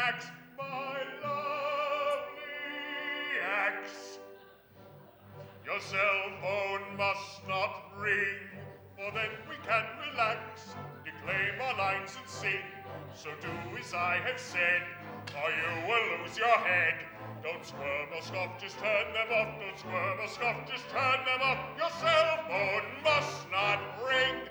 axe, my lovely axe. Your cell phone must not ring, for then we can relax, declaim our lines and sing. So do as I have said, or you will lose your head. Don't squirm or scoff, just turn them off. Don't squirm or scoff, just turn them off. Your cell phone must not ring.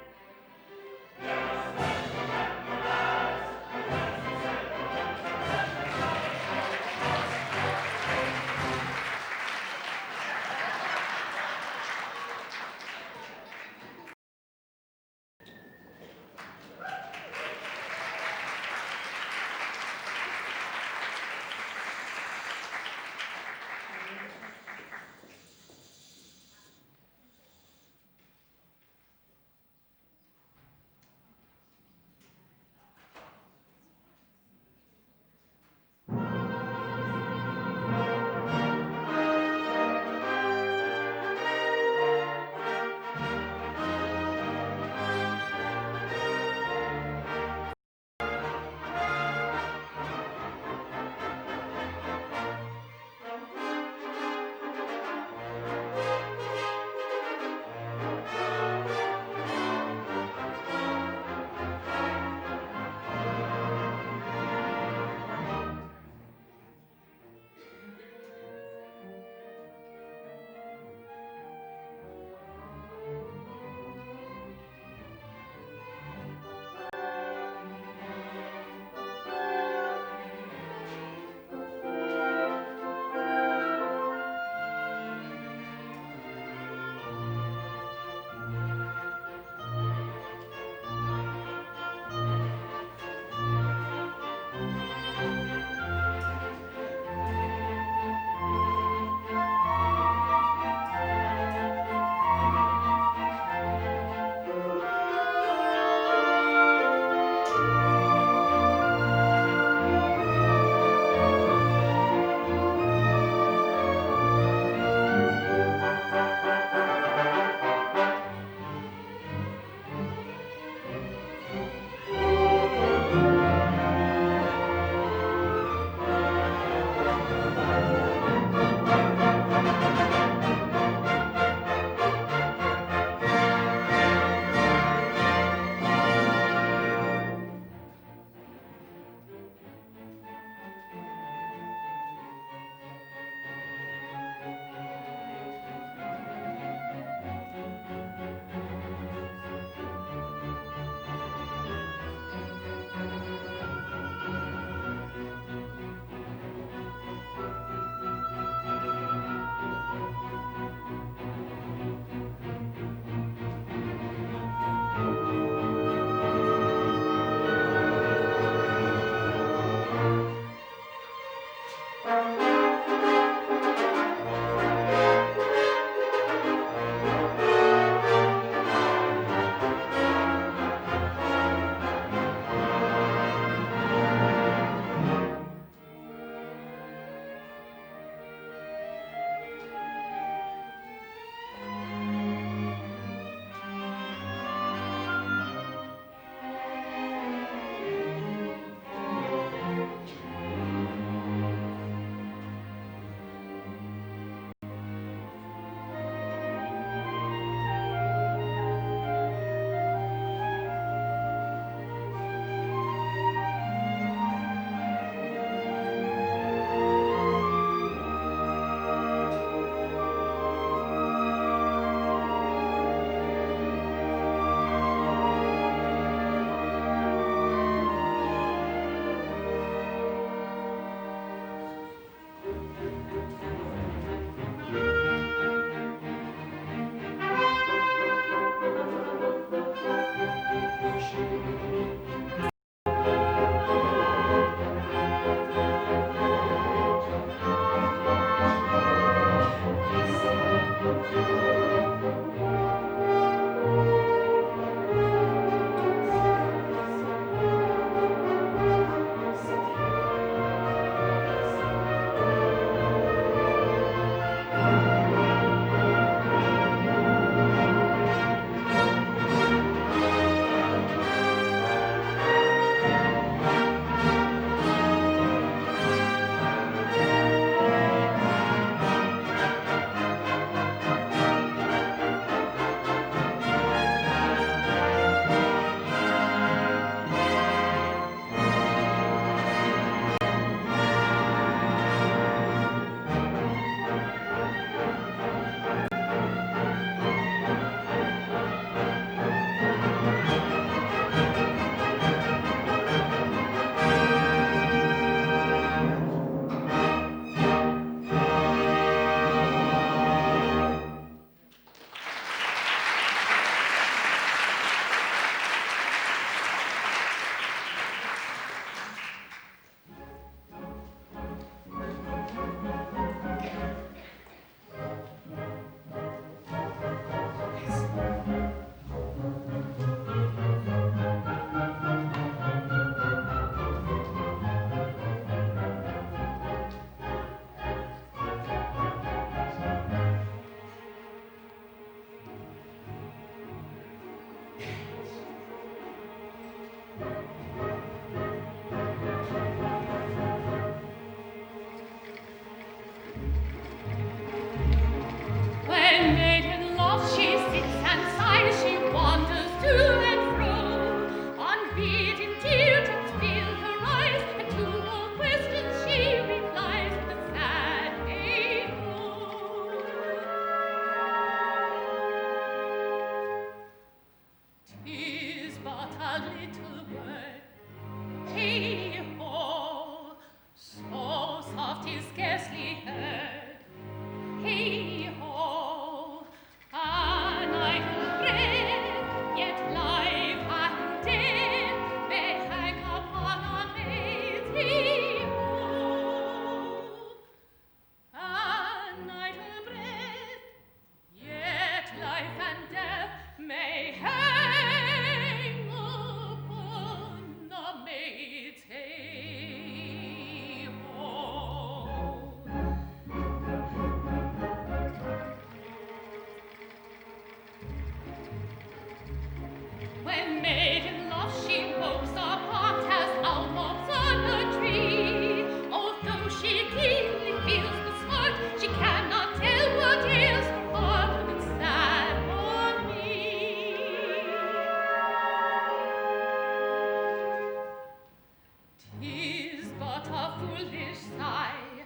foolish sigh.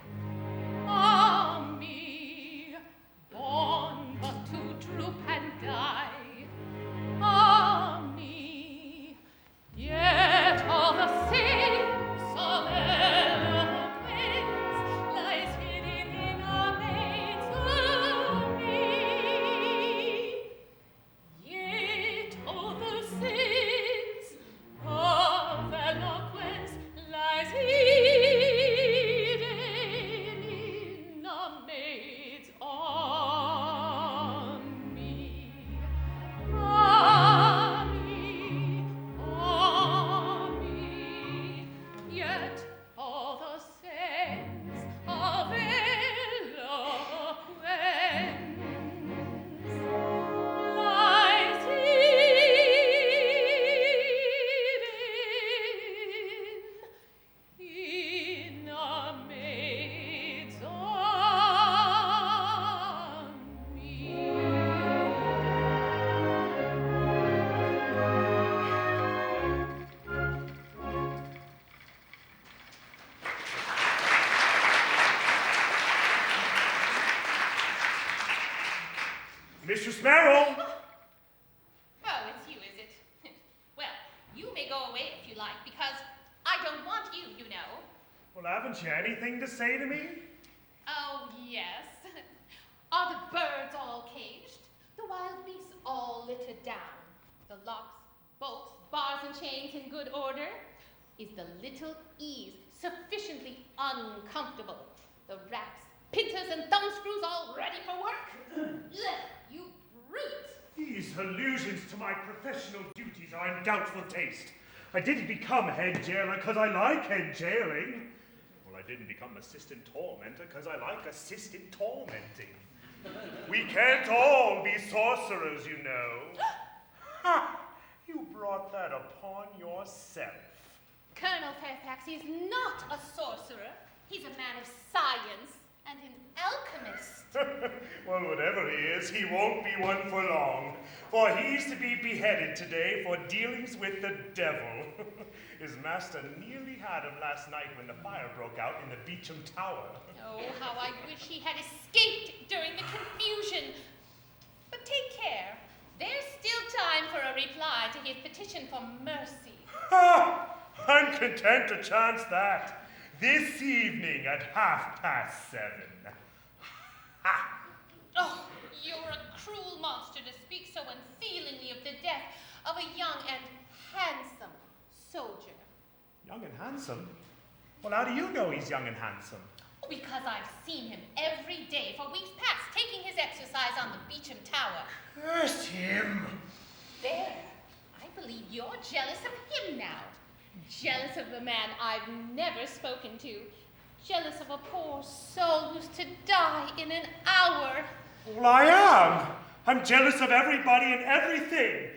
Ah me, born but to droop and die. Ah me, yet all the sense of eloquence lies hidden in a maid's array. Yet all the sense of eloquence lies hidden in a maid's army. Army, yet all the sense of eloquence lies hidden in a maid's Mistress Merrill! Oh, it's you, is it? Well, you may go away if you like, because I don't want you, you know. Well, haven't you anything to say to me? Oh, yes. Are the birds all caged? The wild beasts all littered down? The locks, bolts, bars, and chains in good order? Is the little ease sufficiently uncomfortable? The racks, pincers, and thumbscrews all ready for work? Ugh, you brute! These allusions to my professional duties are in doubtful taste. I didn't become head jailer because I like head jailing. Well, I didn't become assistant tormentor because I like assistant tormenting. We can't all be sorcerers, you know. Ha! You brought that upon yourself. Colonel Fairfax is not a sorcerer. He's a man of science and an alchemist. Well, whatever he is, he won't be one for long, for he's to be beheaded today for dealings with the devil. His master nearly had him last night when the fire broke out in the Beecham Tower. Oh, how I wish he had escaped during the confusion. But take care. There's still time for a reply to his petition for mercy. Ha! I'm content to chance that. This evening at 7:30. Ha! Oh, you're a cruel monster to speak so unfeelingly of the death of a young and handsome soldier. Young and handsome? Well, how do you know he's young and handsome? Oh, because I've seen him every day for weeks past taking his exercise on the Beecham Tower. Curse him! There, I believe you're jealous of him now. Jealous of the man I've never spoken to. Jealous of a poor soul who's to die in an hour. Well, I am. I'm jealous of everybody and everything.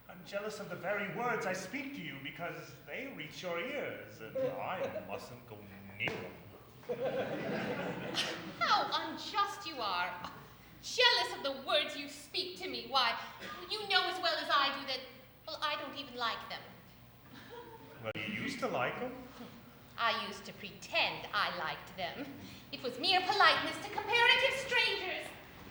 I'm jealous of the very words I speak to you because they reach your ears and I mustn't go near them. How unjust you are. Jealous of the words you speak to me. Why, you know as well as I do that, well, I don't even like them. Well, you used to like them. I used to pretend I liked them. It was mere politeness to comparative strangers.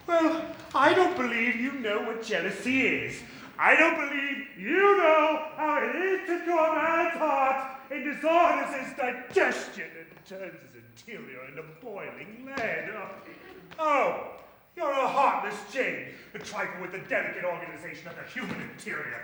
Well, I don't believe you know what jealousy is. I don't believe you know how it eats into a man's heart and disorders his digestion and turns his interior into boiling lead. Oh, you're a heartless jade, a trifle with the delicate organization of the human interior.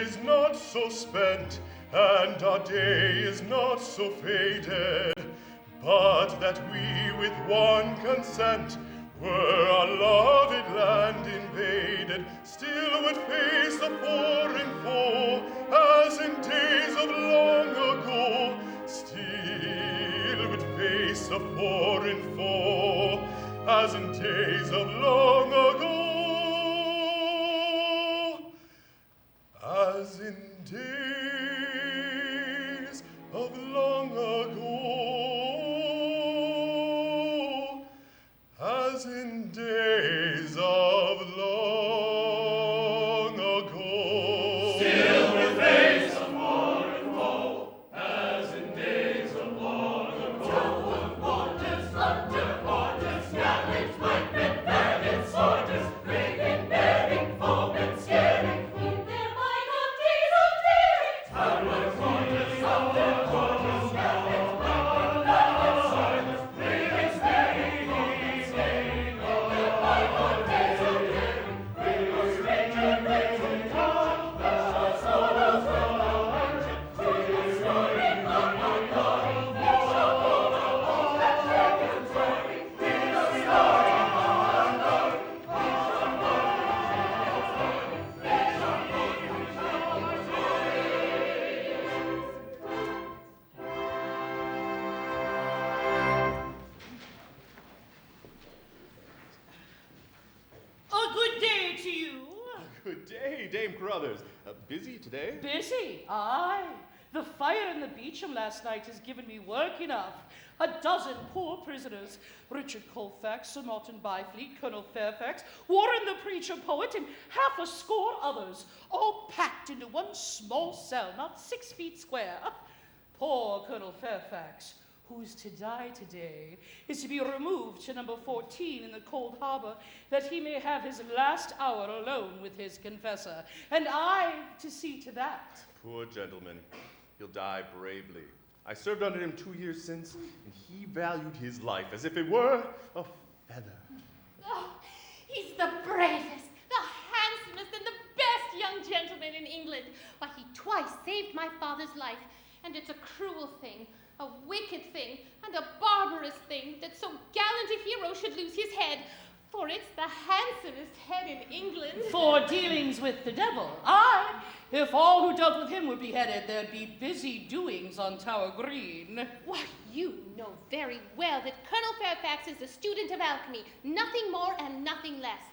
is not so spent, and our day is not so faded, but that we with one consent, were our loved land invaded, still would face a foreign foe, as in days of long ago, still would face a foreign foe, as in days of long ago, as in days of long ago, as in days of long ago. Still we face a foreign foe, as in days of long ago. Troubled waters, thunder, orders, gallant pikemen, valiant soldiers, braving, bearing, foemen, scaring, in their bygone days of daring. Towers, waters, thunder, orders, gallant pikemen, valiant soldiers, braving, scaring, foemen, scaring, in their bygone days of daring. We must reach and reach and come, the sorrows from our engine, we are soaring on our glory, we shall hold our own and shake and glory, we are soaring on our glory, we shall hold our own and shake and glory, we shall hold our A good day to you. Good day, Dame Carruthers. Busy today? Busy? Aye. The fire in the Beecham last night has given me work enough. 12 poor prisoners, Richard Colfax, Sir Martin Byfleet, Colonel Fairfax, Warren the preacher poet, and half a score others, all packed into one small cell, not 6 feet square. Poor Colonel Fairfax, who's to die today, is to be removed to number 14 in the cold harbor, that he may have his last hour alone with his confessor, and I to see to that. Poor gentleman. He'll die bravely. I served under him 2 years since, and he valued his life as if it were a feather. Oh, he's the bravest, the handsomest, and the best young gentleman in England. Why, he twice saved my father's life, and it's a cruel thing, a wicked thing, and a barbarous thing that so gallant a hero should lose his head, for it's the handsomest head in England. For dealings with the devil. Aye, if all who dealt with him were beheaded, there'd be busy doings on Tower Green. Why, you know very well that Colonel Fairfax is a student of alchemy, nothing more and nothing less.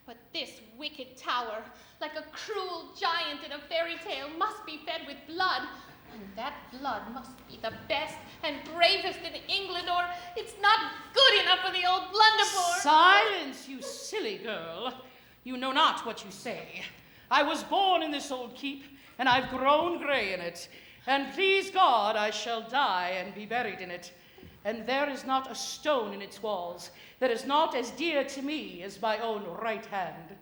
But this wicked tower, like a cruel giant in a fairy tale, must be fed with blood. And that blood must be the best and bravest in England, or it's not good enough for the old blunderbuss. Silence, you silly girl. You know not what you say. I was born in this old keep, and I've grown gray in it. And please God, I shall die and be buried in it. And there is not a stone in its walls that is not as dear to me as my own right hand.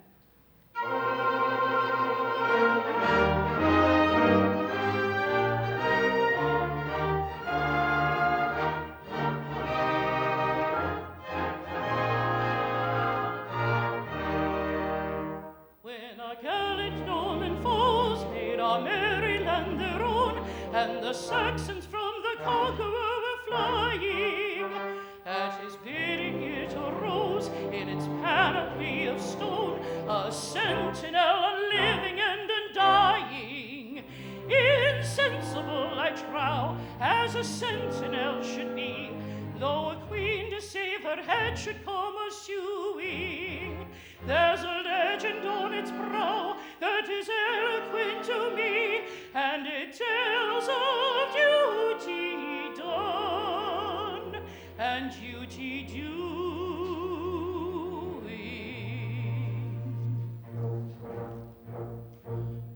And the Saxons from the conqueror were flying. At his bidding it arose in its panoply of stone, a sentinel unliving and undying. Insensible, I trow, as a sentinel should be, though a queen to save her head should come a-suing. There's a legend on its brow that is eloquent to me, and it tells of duty done and duty doing.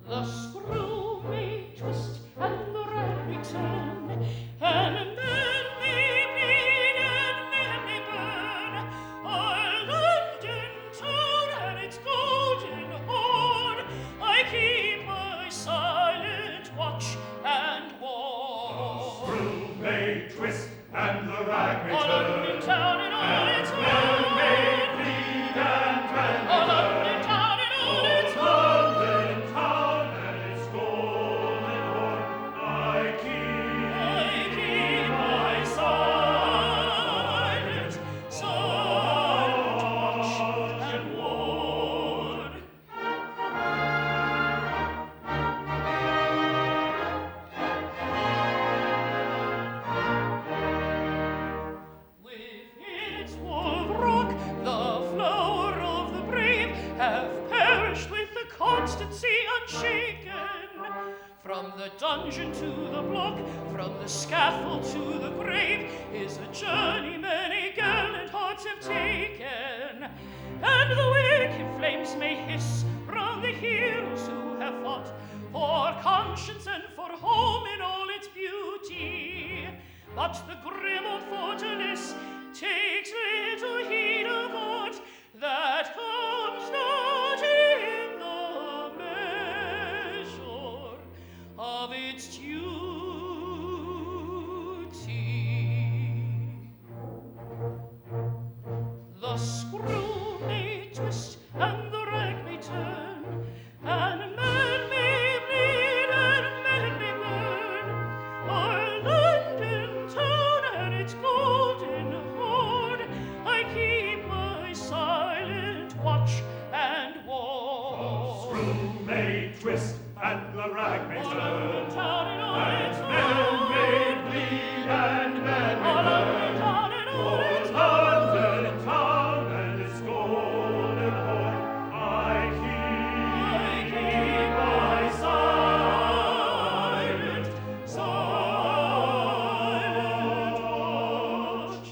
The screw may twist and the rag may turn, and men may bleed and men may burn. Our London town and its golden horn, I keep my silent watch and ward. The screw may twist and the rag may Our turn, London town and all its men horn, may bleed and men may our burn. London town and all its horn. London town and its golden From the dungeon to the block, from the scaffold to the grave, is a journey many gallant hearts have taken. And the wicked flames may hiss round the heroes who have fought for conscience and for home in all its beauty. But the grim old fortalice takes little heed of aught that comes not in the measure of its duty. The screw may twist and the rag may turn, and men may bleed and men may burn. Our London town and its golden hoard, I keep my silent watch and ward. The screw may twist and the rag may turn, and men may bleed and men may burn. London town and its golden hoard, I keep my silent watch and ward.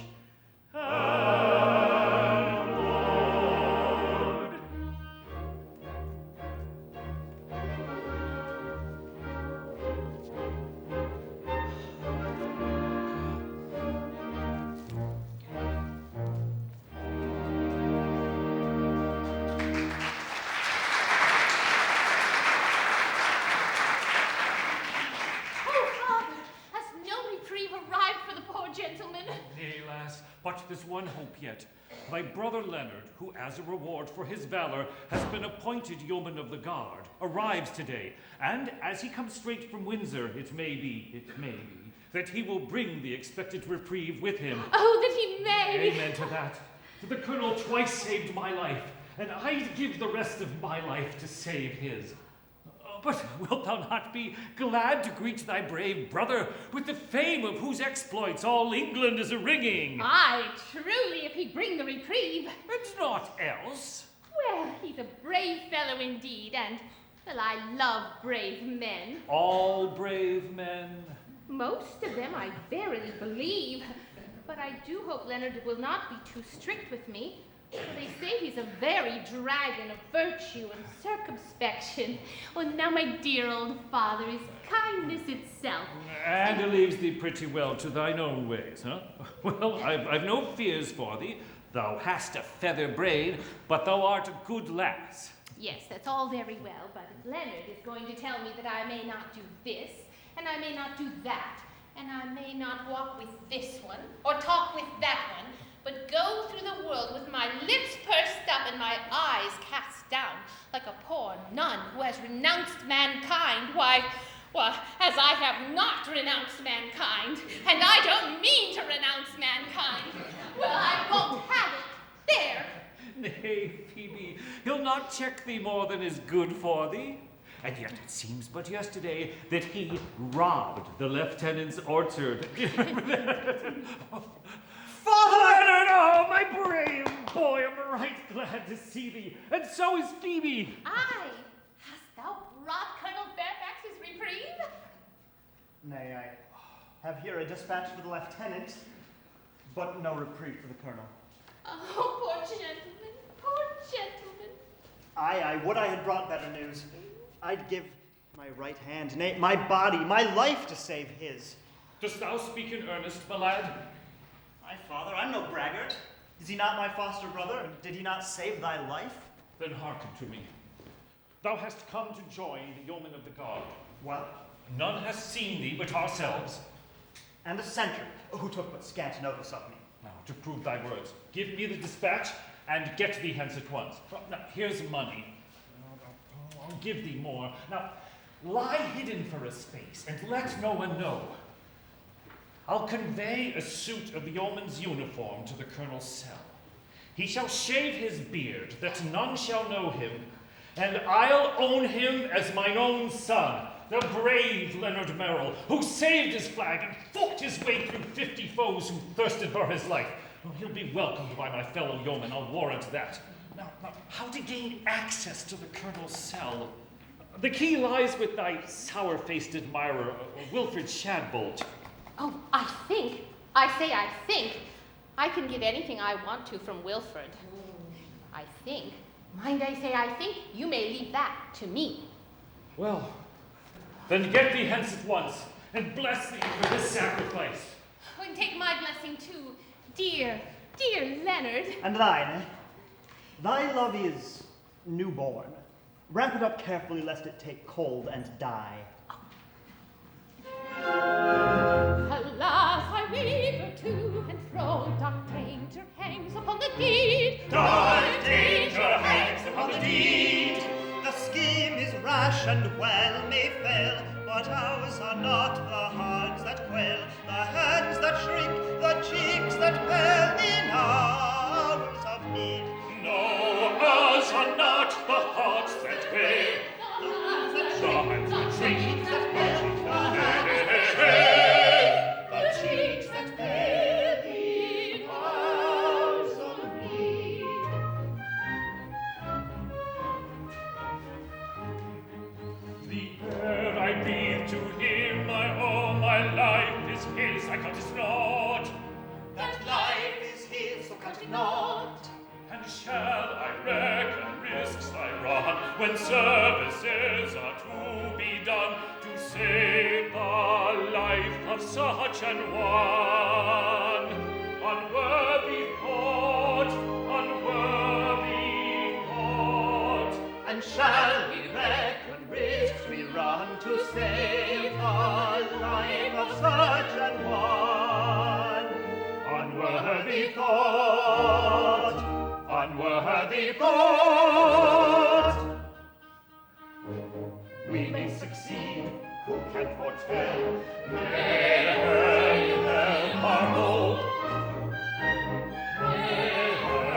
Oh, Father, has no reprieve arrived for the poor gentleman? Nay, lass, but there's one hope yet. My brother Leonard, who as a reward for his valor has been appointed Yeoman of the Guard, arrives today, and as he comes straight from Windsor, it may be, that he will bring the expected reprieve with him. Oh, that he may! Amen to that. For the Colonel twice saved my life, and I'd give the rest of my life to save his. But wilt thou not be glad to greet thy brave brother with the fame of whose exploits all England is a-ringing? Aye, truly, if he bring the reprieve. And not else. Well, he's a brave fellow indeed, and, well, I love brave men. All brave men. Most of them I verily believe, but I do hope Leonard will not be too strict with me, for they say he's a very dragon of virtue and circumspection. Oh, now my dear old father is kindness itself. And it leaves thee pretty well to thine own ways, huh? Well, I've no fears for thee. Thou hast a feather brain, but thou art a good lass. Yes, that's all very well, but if Leonard is going to tell me that I may not do this, and I may not do that, and I may not walk with this one, or talk with that one, but go through the world with my lips pursed up and my eyes cast down, like a poor nun who has renounced mankind, why, as I have not renounced mankind, and I don't mean to renounce mankind, well, I won't have it. There. Nay, Phoebe, he'll not check thee more than is good for thee. And yet it seems but yesterday that he robbed the lieutenant's orchard. Do you remember that? Father! Leonard, oh, my brave boy, I'm right glad to see thee, and so is Phoebe. Aye, hast thou brought Colonel Fairfax's reprieve? Nay, I have here a dispatch for the lieutenant, but no reprieve for the colonel. Oh, poor gentleman, poor gentleman. Aye, would I had brought better news. I'd give my right hand, nay, my body, my life to save his. Dost thou speak in earnest, my lad? My father, I'm no braggart. Is he not my foster brother, and did he not save thy life? Then hearken to me. Thou hast come to join the Yeomen of the Guard. Well, None has seen thee but ourselves. and a sentry, who took but scant notice of me. Now, to prove thy words, give me the dispatch and get thee hence at once. Now, here's money. I'll give thee more. Now, lie hidden for a space and let no one know. I'll convey a suit of yeoman's uniform to the colonel's cell. He shall shave his beard, that none shall know him, and I'll own him as mine own son, the brave Leonard Merrill, who saved his flag and fought his way through 50 foes who thirsted for his life. Well, he'll be welcomed by my fellow yeomen, I'll warrant that. Now, how to gain access to the colonel's cell? The key lies with thy sour-faced admirer, Wilfred Shadbolt. Oh, I think I can get anything I want to from Wilfred. I think, mind I say I think, you may leave that to me. Well, then get thee hence at once, and bless thee for this sacrifice. Oh, and take my blessing too, dear Leonard. And thine, eh? Thy love is newborn. Wrap it up carefully lest it take cold and die. Alas, I waver to and fro, dark danger hangs upon the deed. Dark danger hangs upon the deed. The scheme is rash and well may fail, but ours are not the hearts that quail, the hands that shrink, the cheeks that pale in hours of need. No, ours are not the hearts that quail, the hands that shrink, the cheeks that pale, The cheeks that pale in hours of need. The air I breathe to him, all my life is his, I cut it not. That life is his, so cut it not. And shall I reckon risks I run, when services are to be done, to save the life of such an one? Unworthy thought, unworthy thought. And shall we reckon risks we run to save the life of such an one? Unworthy thought, unworthy thought. We may succeed, who can foretell? May heaven help our hope. May heaven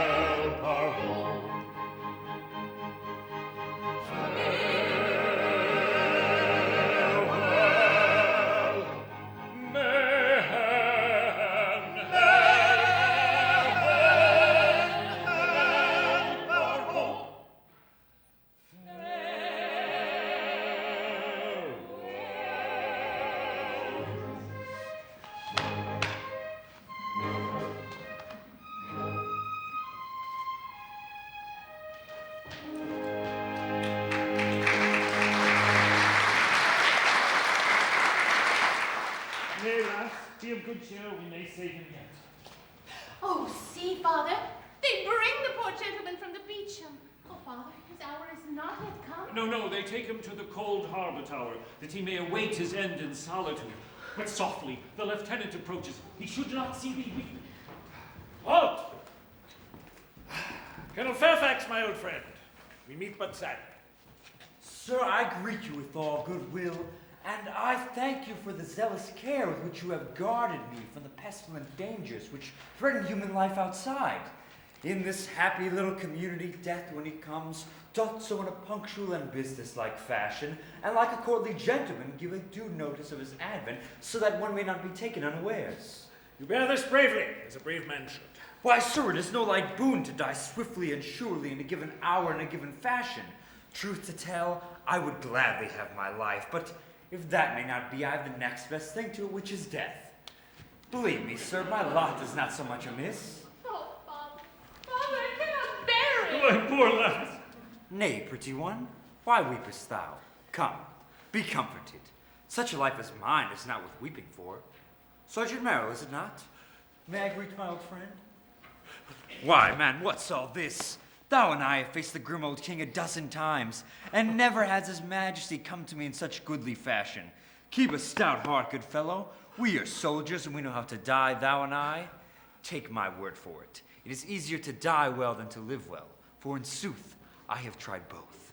help our hope. Farewell. May heaven help our hope. Nay, lass, be of good cheer, we may save him yet. Oh, see, Father, they bring the poor gentleman from the beach. Oh, Father, his hour is not yet come. No, they take him to the cold harbor tower, that he may await his end in solitude. But softly, the lieutenant approaches. He should not see thee weeping. Halt! Colonel Fairfax, my old friend. We meet but sadly. Sir, I greet you with all goodwill, and I thank you for the zealous care with which you have guarded me from the pestilent dangers which threaten human life outside. In this happy little community, death, when he comes, doth so in a punctual and businesslike fashion, and like a courtly gentleman give a due notice of his advent, so that one may not be taken unawares. You bear this bravely, as a brave man should. Why, sir, it is no light boon to die swiftly and surely in a given hour in a given fashion. Truth to tell, I would gladly have my life, but if that may not be, I have the next best thing to it, which is death. Believe me, sir, my lot is not so much amiss. Oh, Father, Father, I cannot bear it. My poor lass. Nay, pretty one, why weepest thou? Come, be comforted. Such a life as mine is not worth weeping for. Sergeant Merrill, is it not? May I greet my old friend? Why, man, what's all this? Thou and I have faced the grim old king a dozen times, and never has his majesty come to me in such goodly fashion. Keep a stout heart, good fellow. We are soldiers, and we know how to die, thou and I. Take my word for it. It is easier to die well than to live well, for in sooth, I have tried both.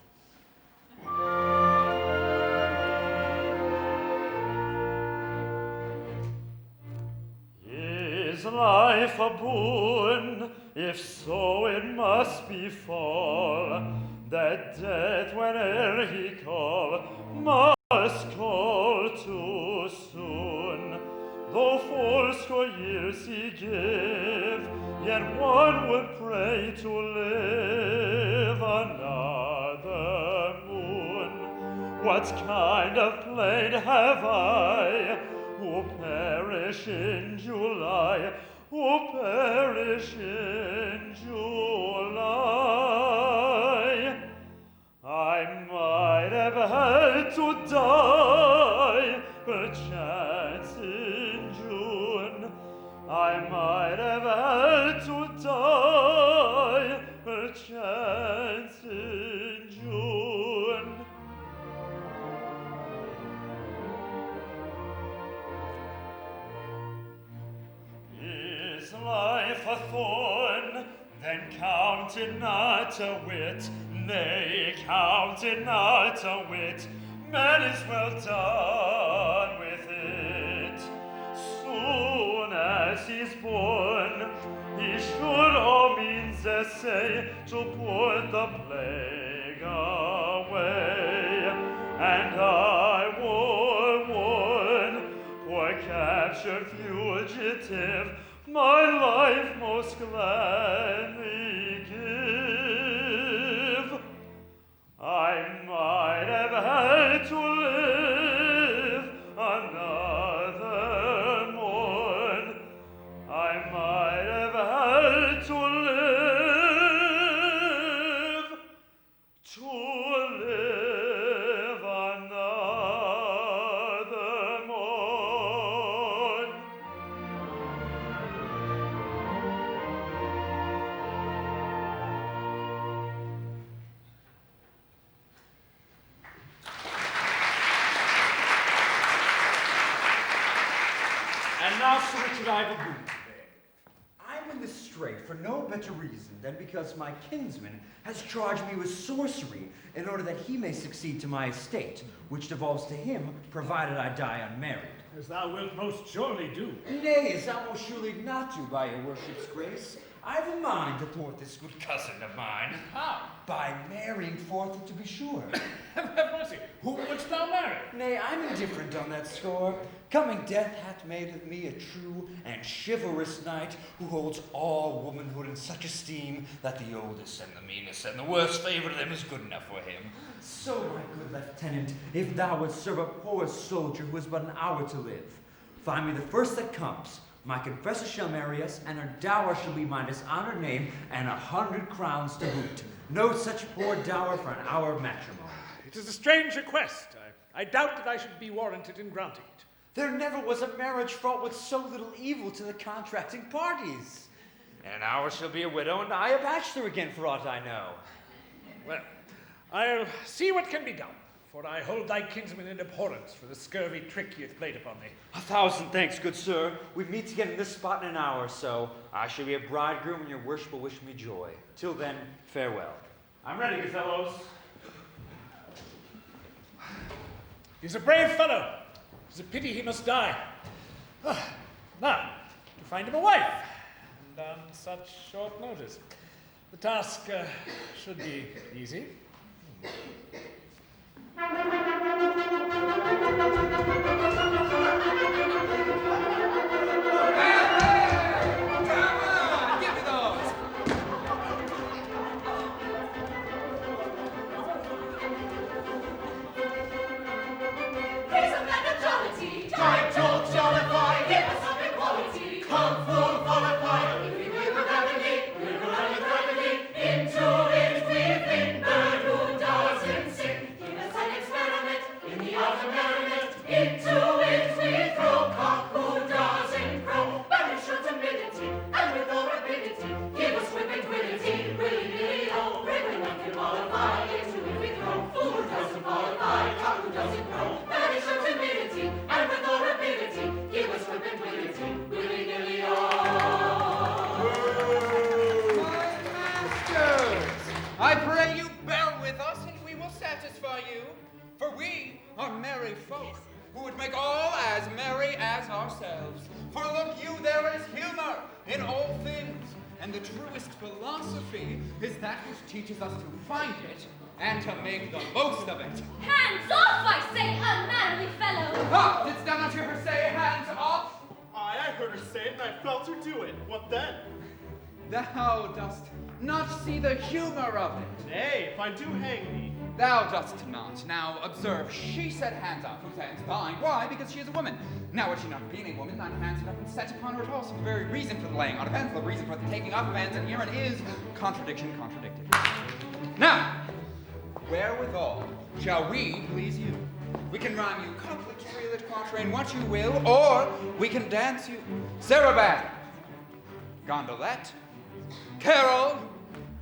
Is life a boon? If so, it must befall, that death, whene'er he call, must call too soon. Though fourscore years he give, yet one would pray to live another What kind of plaid have I, who perish in July, who perish in July? I might have had to die, perchance in June. I might have had to die, perchance in June. Is life a thorn? Then count it not a whit, nay, count it not a whit. Man is well done with it. Soon as he's born, he should all means essay to put the plague away. And I will warn, poor captured fugitive, my life most gladly give. I might have had to live another morn. I might have had to live another morn. And now, Sir Richard, I have a boon today. I'm in the strait for no better reason than because my kinsman has charged me with sorcery in order that he may succeed to my estate, which devolves to him, provided I die unmarried. As thou wilt most surely do. Nay, as thou most surely not do, by your worship's grace. I've a mind to thwart this good cousin of mine. How? By marrying forth, to be sure. Have mercy. Who wouldst thou marry? Nay, I'm indifferent on that score. Coming death hath made of me a true and chivalrous knight who holds all womanhood in such esteem that the oldest and the meanest and the worst favor of them is good enough for him. So, my good lieutenant, if thou wouldst serve a poor soldier who has but an hour to live, find me the first that comes. My confessor shall marry us, and her dower shall be my dishonored name, and 100 crowns to boot. No such poor dower for an hour of matrimony. It is a strange request. I doubt that I should be warranted in granting it. There never was a marriage fraught with so little evil to the contracting parties. And ours shall be a widow, and I a bachelor again, for aught I know. Well, I'll see what can be done, for I hold thy kinsman in abhorrence for the scurvy trick he hath played upon thee. 1,000 thanks, good sir. We meet again in this spot in an hour or so. I shall be a bridegroom, and your worship will wish me joy. Till then, farewell. I'm ready, good fellows. He's a brave fellow. It's a pity he must die. Now, to find him a wife, and on such short notice. The task should be easy. I pray you bear with us, and we will satisfy you. For we are merry folk, who would make all as merry as ourselves. For look you, there is humor in all things, and the truest philosophy is that which teaches us to find it and to make the most of it. Hands off, I say, unmanly fellow! Ah, didst thou not hear her say, hands off? Aye, I heard her say it, and I felt her do it. What then? Thou dost not see the humor of it. Nay, if I do hang thee. thou dost not. Now observe, she set hands up, whose hands thine. Why? Because she is a woman. Now, were she not being a woman, thine hands would have been set upon her at all. So the very reason for the laying on of hands, the reason for the taking off of hands, and herein is contradiction contradicted. Now, wherewithal shall we please you? We can rhyme you couplet, triolet, quatrain, what you will, or we can dance you saraband, gondolette, carol,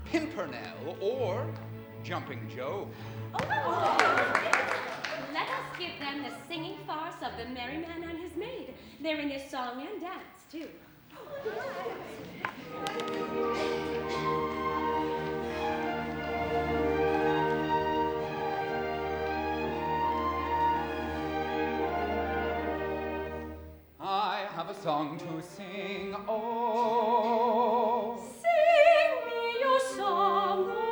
pimpernel, or jumping Joe. Let us give them the singing farce of the merry man and his maid. They're in their song and dance, too. I have a song to sing, oh. Sing me your song, oh.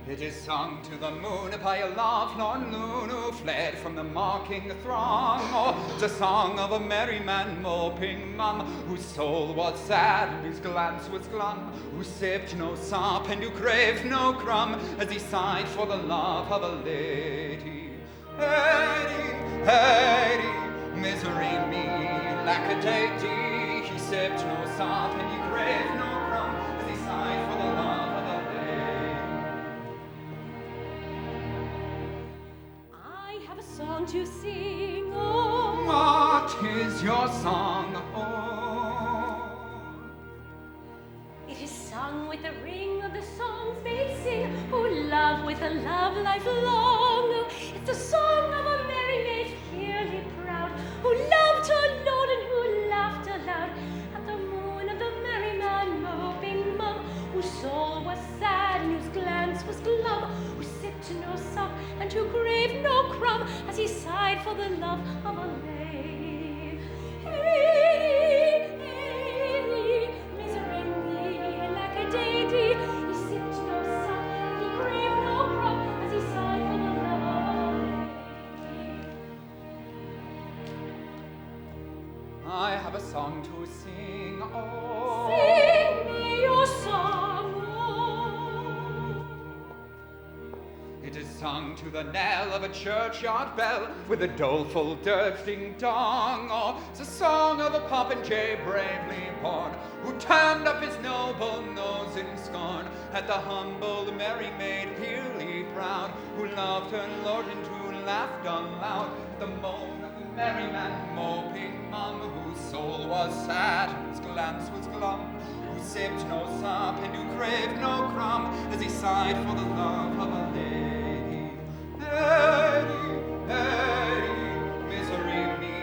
It is sung to the moon by a lovelorn loon who fled from the mocking throng. Oh, it's a song of a merry man moping mum, whose soul was sad and his glance was glum, who sipped no sop and who craved no crumb, as he sighed for the love of a lady. Lady, lady, misery me, lackadaisy. He sipped no sop and he craved no crumb, as he sighed for the love of a lady. I have a song to sing, oh. What is your song, oh? It is sung with the ring of the songs made sing, who love with a love lifelong. It's the song of a merry maid, fiercely proud, who loved her lord and who laughed aloud at the moon of the merry man moping mum, whose soul was sad and whose glance was glum, who sipped no sop and who craved no crumb, as he sighed for the love of a lady. Lady, lady, misery me, lackadaisy. He sipped no sop, he craved no crumb, as he sighed for the love of a lady. I have a song to sing, oh. Sing me your song, oh. It is sung to the knell of a churchyard bell, with a doleful dirge ding dong. Oh, it's a song of a popinjay bravely born, who turned up his noble nose in scorn at the humble merry maid purely proud, who loved her lord and who laughed aloud at the moan of the merry man moping mum, whose soul was sad and whose glance was glum, who sipped no sop and who craved no crumb, as he sighed for the love of a lady. Lady, lady, misery me,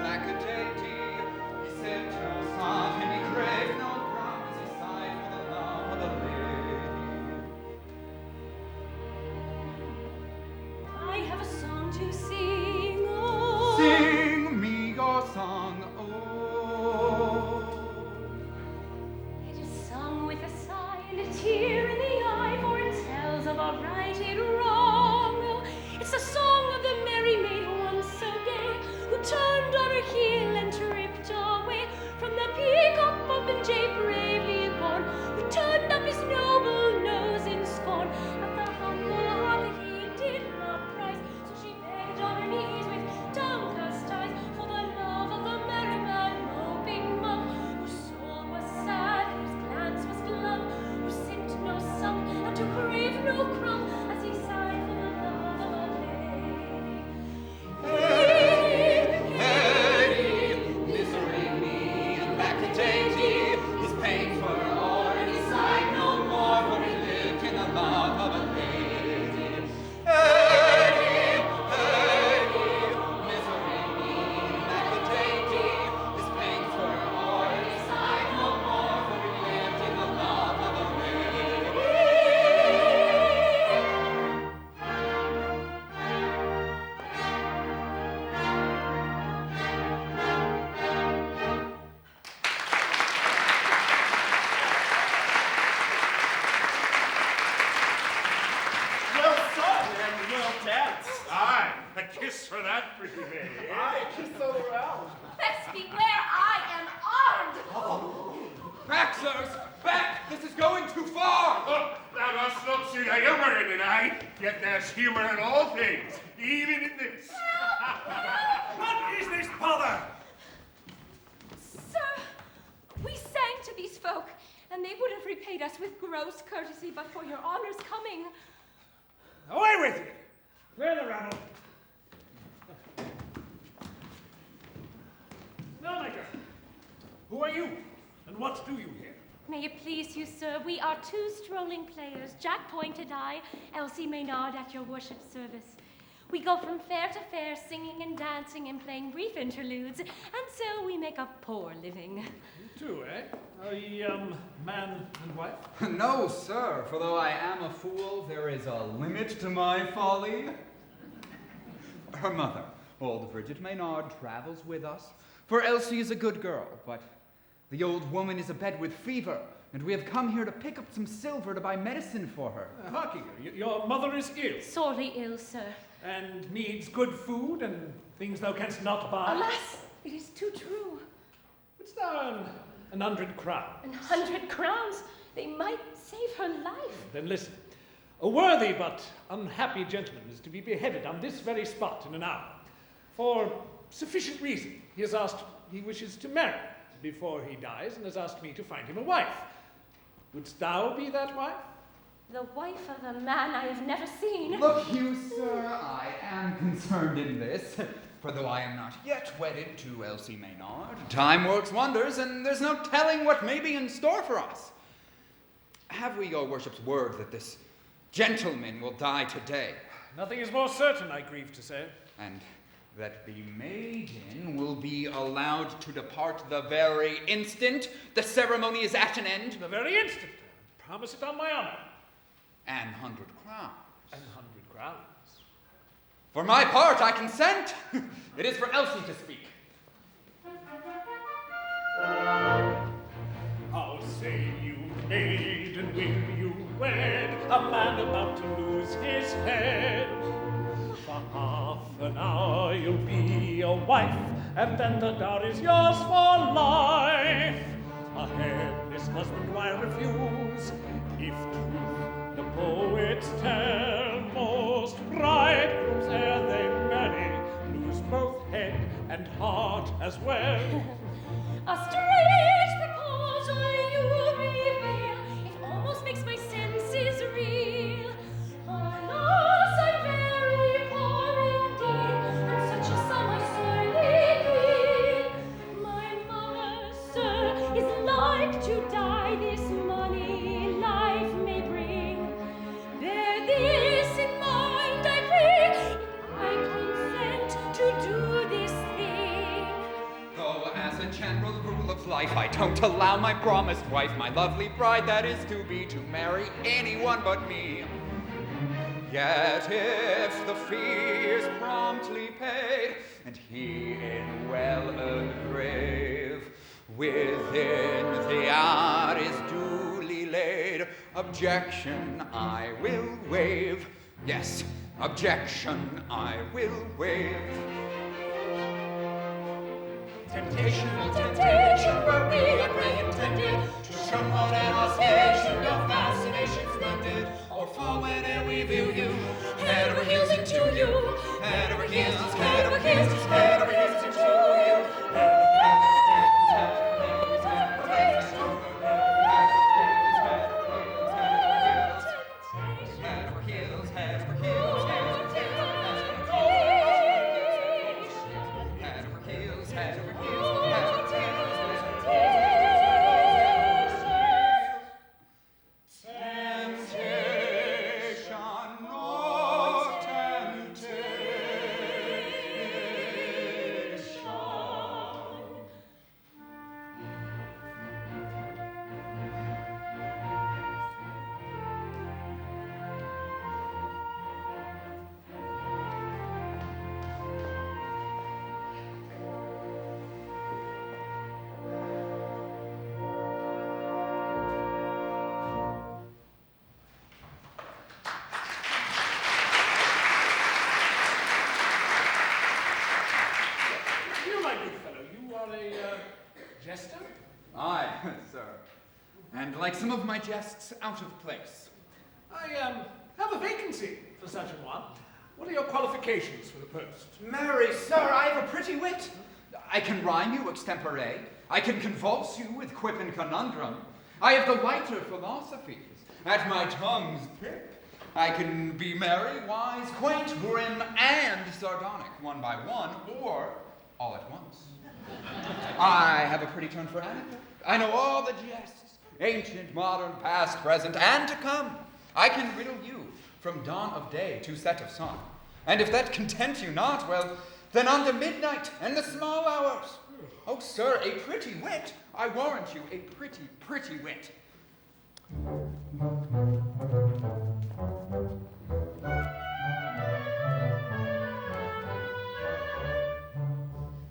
lackadaisy. He sipped no sop and he craved no crumb, as he sighed for the love of a lady. I have a song to sing, oh. Sing me your song, oh. It is sung with a sigh and a tear in the eye, for it tells of a righted wrong. It's the song of the merry maid once so gay, who turned on her heel and tripped away from the peacock popinjay bravely born, who turned up his noble nose in scorn at the humble heart that he did not prize. So she begged on her knees with downcast eyes for the love of the merry man moping mum, whose soul was sad and whose glance was glum, who sipped no sop and who craved no crumb, as he sighed for the love of a lady. Lady, lady, misery me, lackadaisy. His pains were o'er and he sighed no more, for he lived in the love of a lady. Lady, lady, misery me, lackadaisy. His pains were o'er and he sighed no more, for he lived in the love of a lady. Well sung and well danced. Aye, a kiss for that pretty maid. Aye, kiss all around. Best beware, I am armed. Back, sirs! back! This is going too far! Look, thou dost not see the humour in it, eh? Yet there's humour in all things, even in this. What is this bother? Sir, we sang to these folk, and they would have repaid us with gross courtesy but for your honour's coming. Away with you! Clear the rabble. Snowmaker, who are you, and what do you here? May it please you, sir, we are two strolling players, Jack Point and I, Elsie Maynard at your worship service. We go from fair to fair, singing and dancing and playing brief interludes, and so we make a poor living. You too, eh? Are ye, man and wife? No, sir, for though I am a fool, there is a limit to my folly. Her mother, old Bridget Maynard, travels with us, for Elsie is a good girl, but the old woman is abed with fever, and we have come here to pick up some silver to buy medicine for her. Harkee, your mother is ill. Sorely ill, sir. And needs good food and things thou canst not buy. Alas, it is too true. Wouldst thou an 100 crowns? 100 crowns? They might save her life. Then listen. A worthy but unhappy gentleman is to be beheaded on this very spot in an hour. For sufficient reason. He wishes to marry before he dies and has asked me to find him a wife. Wouldst thou be that wife? The wife of a man I have never seen. Look you, sir, I am concerned in this, for though I am not yet wedded to Elsie Maynard, time works wonders, and there's no telling what may be in store for us. Have we your worship's word that this gentleman will die today? Nothing is more certain, I grieve to say. And that the maiden will be allowed to depart the very instant the ceremony is at an end? The very instant. Promise it on my honor. And 100 crowns. And 100 crowns. For my part, I consent. It is for Elsie to speak. How say you, maiden, will you wed a man about to lose his head? For half an hour you'll be a wife, and then the dowry is yours for life. A headless husband why refuse? If truth the poets tell, most bridegrooms ere they marry lose both head and heart as well. A strange proposal you reveal, it almost makes my senses reel. Alas, I'm very poor indeed, and such a sum I sorely need. My mother, sir, is like to die. This money life may bring. Bear this in mind, I pray, if I consent to do this thing. Though as a general rule of life I don't allow my promised wife, my lovely bride that is to be, to marry anyone but me. Yet if the fee is promptly paid, and he in well-earned grave within the hour is duly laid, objection I will waive. Yes, objection I will waive. Temptation were really pray intended to show whatever station your fascination splendid, or fall whene'er we view you, head over heels into you, head over heels, head over heels, head over heels into you. Temptation, no temptation. my jests out of place? I have a vacancy for such an one. What are your qualifications for the post? Marry, sir, I have a pretty wit. I can rhyme you extempore. I can convulse you with quip and conundrum. I have the lighter philosophies at my tongue's tip. I can be merry, wise, quaint, grim, and sardonic, one by one, or all at once. I have a pretty turn for anecdote. I know all the jests, ancient, modern, past, present, and to come. I can riddle you from dawn of day to set of sun. And if that content you not, well, then unto midnight and the small hours. Oh, sir, a pretty wit, I warrant you, a pretty, pretty wit.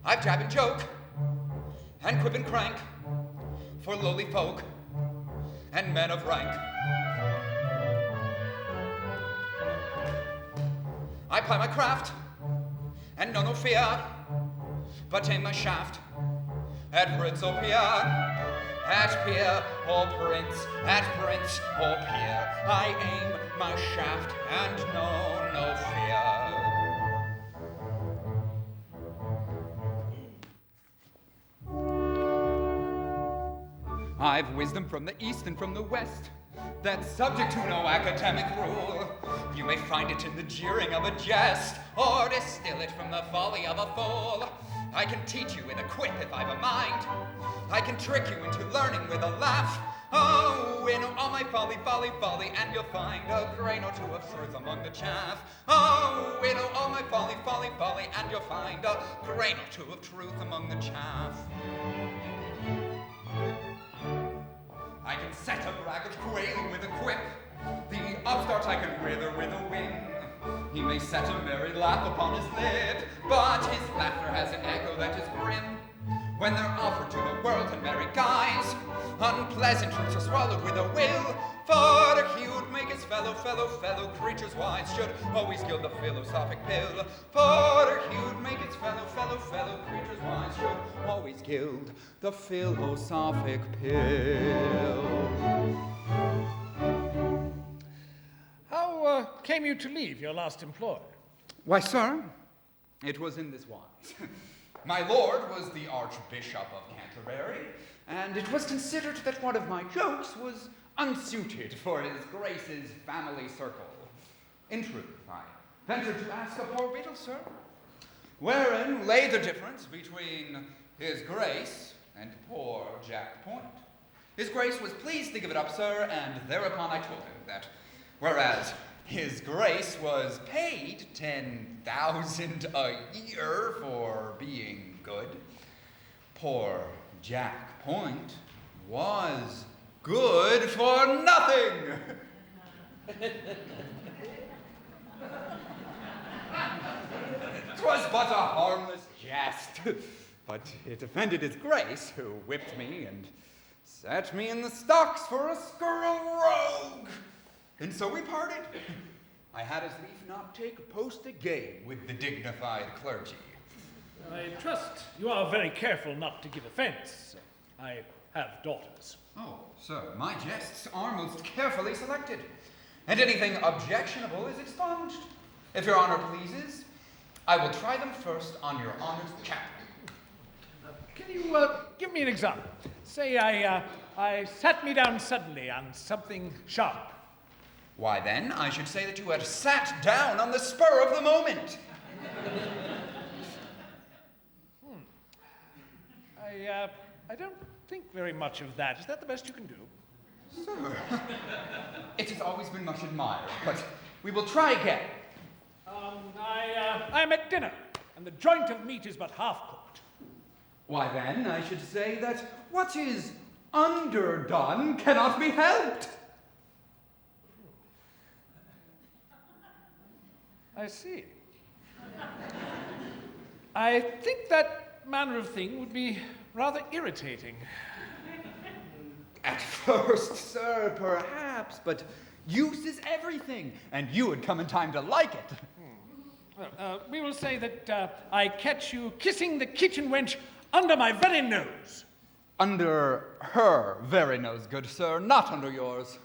I've jab and joke, and quip and crank, for lowly folk and men of rank. I ply my craft, and know no fear, but aim my shaft at prince or peer, at peer or prince, at prince or peer. I aim my shaft and know no fear. I've wisdom from the east and from the west, that's subject to no academic rule. You may find it in the jeering of a jest, or distill it from the folly of a fool. I can teach you with a quip if I've a mind. I can trick you into learning with a laugh. Oh, in all my folly, folly, folly, and you'll find a grain or two of truth among the chaff. Oh, in all my folly, folly, folly, and you'll find a grain or two of truth among the chaff. I can set a braggart quailing with a quip. The upstart I can wither with a wing. He may set a merry laugh upon his lip, but his laughter has an echo that is grim. When they're offered to the world in merry guise, unpleasant truths are swallowed with a will. For he would make his fellow creatures wise, should always gild the philosophic pill. For he would make his fellow creatures wise, should always gild the philosophic pill. How came you to leave your last employer? Why, sir, it was in this wise. My lord was the Archbishop of Canterbury, and it was considered that one of my jokes was unsuited for his grace's family circle. In truth, I ventured to ask a poor riddle, sir. Wherein lay the difference between his grace and poor Jack Point? His grace was pleased to give it up, sir, and thereupon I told him that whereas his grace was paid 10,000 a year for being good, poor Jack Point was good for nothing. 'Twas but a harmless jest, but it offended his grace, who whipped me and set me in the stocks for a scurril rogue. And so we parted. I had as lief not take post again with the dignified clergy. I trust you are very careful not to give offense. I have daughters. Oh, sir, my jests are most carefully selected, and anything objectionable is expunged. If your honor pleases, I will try them first on your honor's chaplain. Can you give me an example? Say I sat me down suddenly on something sharp. Why then, I should say that you had sat down on the spur of the moment. I don't think very much of that. Is that the best you can do? Sir, it has always been much admired, but we will try again. I'm at dinner, and the joint of meat is but half cooked. Why then, I should say that what is underdone cannot be helped. I see. I think that manner of thing would be rather irritating. At first, sir, perhaps, but use is everything, and you would come in time to like it. Well, we will say that I catch you kissing the kitchen wench under my very nose. Under her very nose, good sir, not under yours.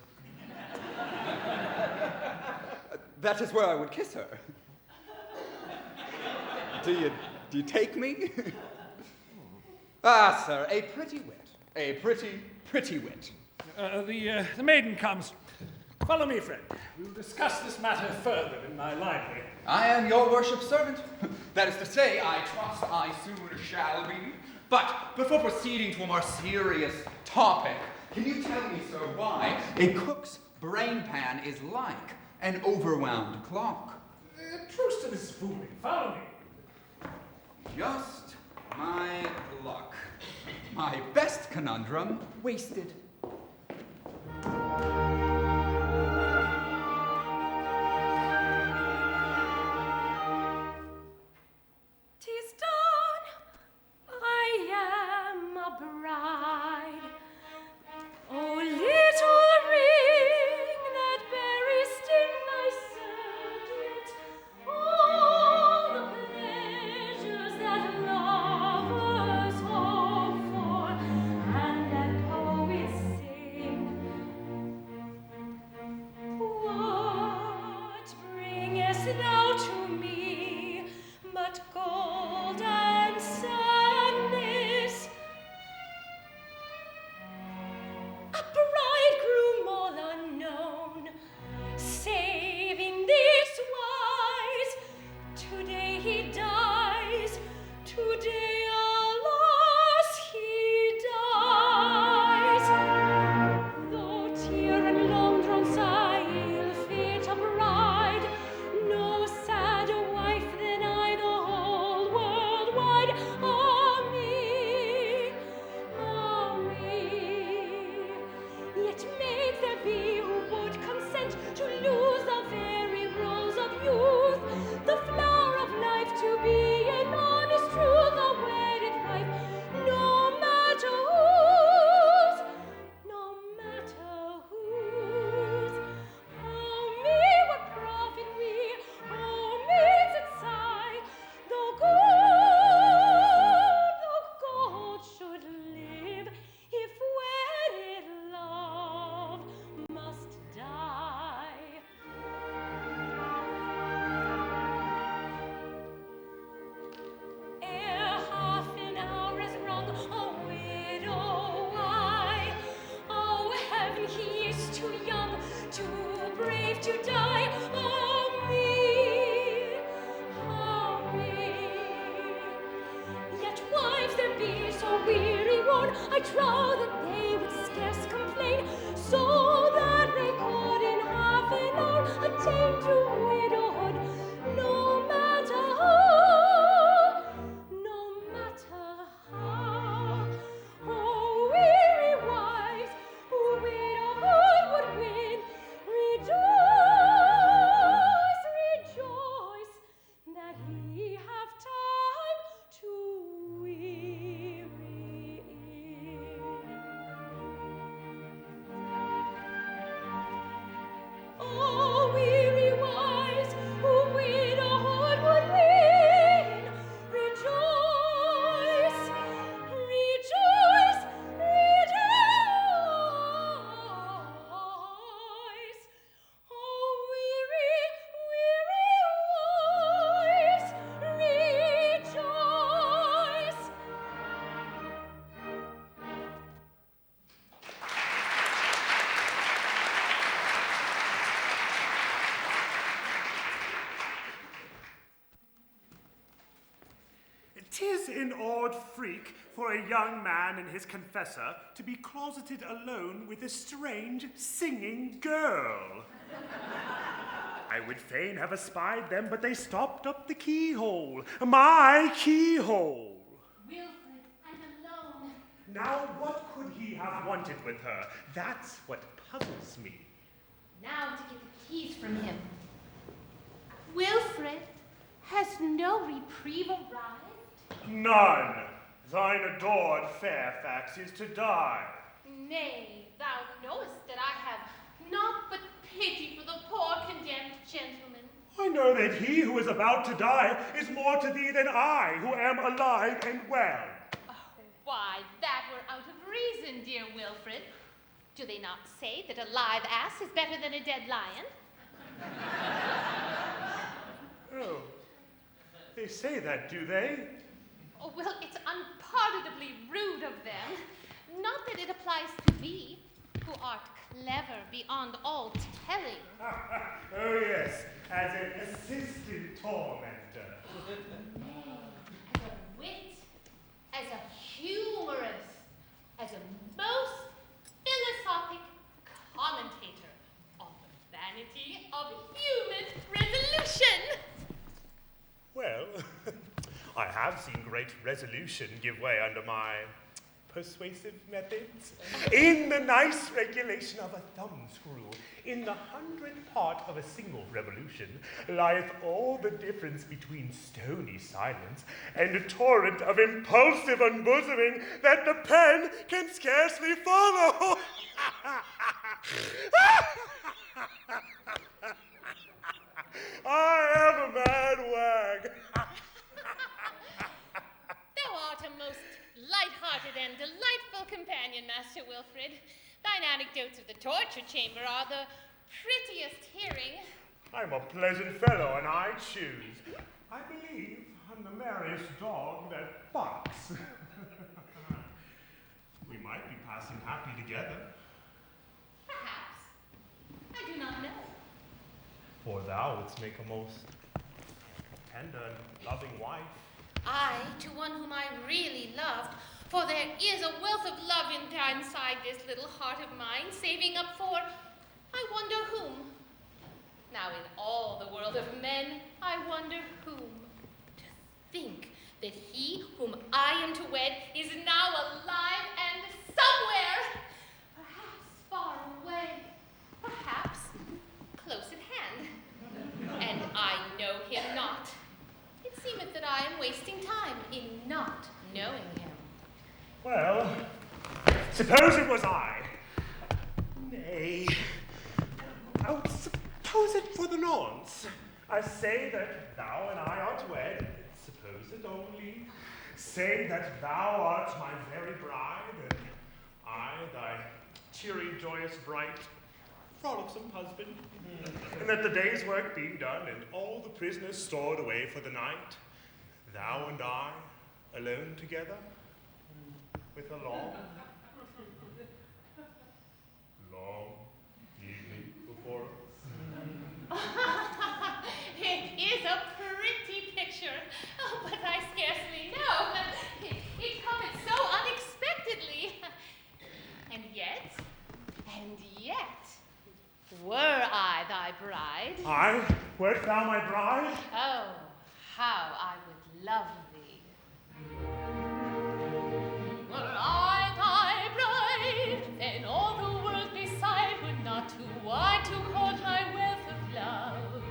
That is where I would kiss her. Do you take me? Ah, sir, a pretty wit. A pretty wit. The maiden comes. Follow me, friend. We will discuss this matter further in my library. I am your worship's servant. That is to say, I trust I soon shall be. But before proceeding to a more serious topic, can you tell me, sir, why a cook's brain pan is like an overwound clock? Truce to this fooling. Follow me. Just my luck. My best conundrum wasted. "'Tis dawn, I am a bride. Oh, little ring that bearest in thy circlet, all the pleasures that lovers hope for, and that poets sing. What bringest thou to me but gold and sadness? A bridegroom all unknown, save in this wise. Today he dies, today, alas, he dies. Though tear and long drawn sigh ill-fit a bride, no sadder wife than I the whole world wide. Ah me, ah me. Yet may there be who would consent to lose the very rose of youth, the flower of life, to be an honest truth, a wedded wife, no matter whose, no matter whose. Oh me, what profit we, oh maids and sigh, though gold should live, if wedded love must die. Ere half an hour is rung, a widow I. Oh, heaven, he is too young, too brave to die. Oh me, oh me. Yet wives there be so weary worn, I trow that they would scarce complain, so that they could in half an hour attain to widowhood, no matter how, no matter how. Oh, weary wives, who widowhood would win, rejoice, rejoice, that ye have time to weary in. Oh, weary wives, who widowhood would win, rejoice, rejoice, rejoice. Oh, weary, weary wives, rejoice. "'Tis an odd freak for a young man and his confessor to be closeted alone with a strange singing girl. I would fain have espied them, but they stopped up the keyhole, my keyhole. Wilfred, I'm alone. Now what could he have wanted with her? That's what puzzles me. Now to get the keys from him. Wilfred, has no reprieve arrived? None. Thine adored Fairfax is to die. Nay, thou knowest that I have naught but pity for the poor condemned gentleman. I know that he who is about to die is more to thee than I, who am alive and well. Oh, why, that were out of Listen, dear Wilfred. Do they not say that a live ass is better than a dead lion? Oh, they say that, do they? Oh, well, it's unpardonably rude of them. Not that it applies to thee, who art clever beyond all telling. Oh, yes, as an assistant tormentor. As a wit, as a humorist, as a most philosophic commentator on the vanity of human resolution. Well, I have seen great resolution give way under my persuasive methods. In the nice regulation of a thumbscrew, in the 100th part of a single revolution, lieth all the difference between stony silence and a torrent of impulsive unbosoming that the pen can scarcely follow. I am a mad wag. Thou art a most light-hearted and delightful companion, Master Wilfred. Thine anecdotes of the torture chamber are the prettiest hearing. I'm a pleasant fellow, and I choose. I believe I'm the merriest dog that barks. We might be passing happy together. Perhaps. I do not know. For thou wouldst make a most tender and loving wife. I, to one whom I really loved, for there is a wealth of love inside this little heart of mine, saving up for, I wonder whom. Now in all the world of men, I wonder whom. To think that he whom I am to wed is now alive and somewhere, perhaps far away, perhaps close at hand, and I know him not. It seemeth that I am wasting time in not knowing him. Well, suppose it was I. Nay, I would suppose it for the nonce. I say that thou and I are wed. Suppose it only. Say that thou art my very bride, and I thy cheery, joyous, bright, frolicsome husband. And that the day's work being done, and all the prisoners stored away for the night, thou and I alone together, with a long evening before us. It is a pretty picture, but I scarcely know. It cometh so unexpectedly. And yet, were I thy bride? I? Wert thou my bride? Oh, how I would love thee. Were I thy bride, then all the world beside would not too wide to hold my wealth of love.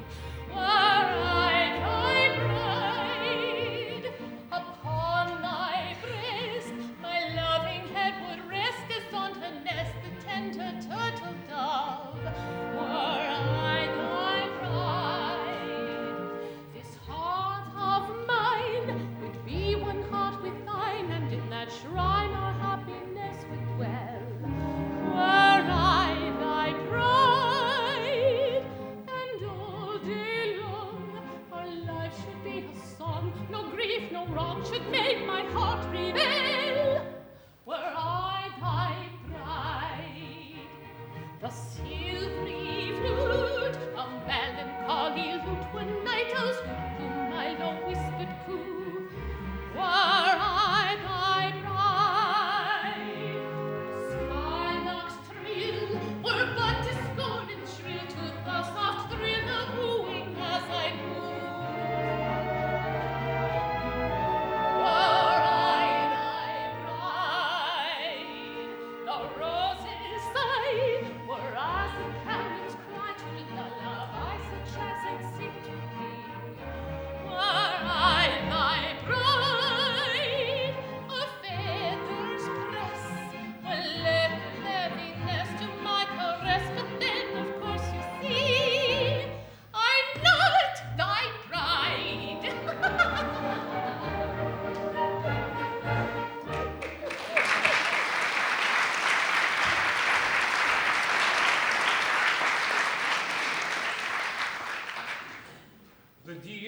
Were I thy bride, upon thy breast my loving head would rest as on her nest the tender turtle dove. Were I thy bride, this heart of mine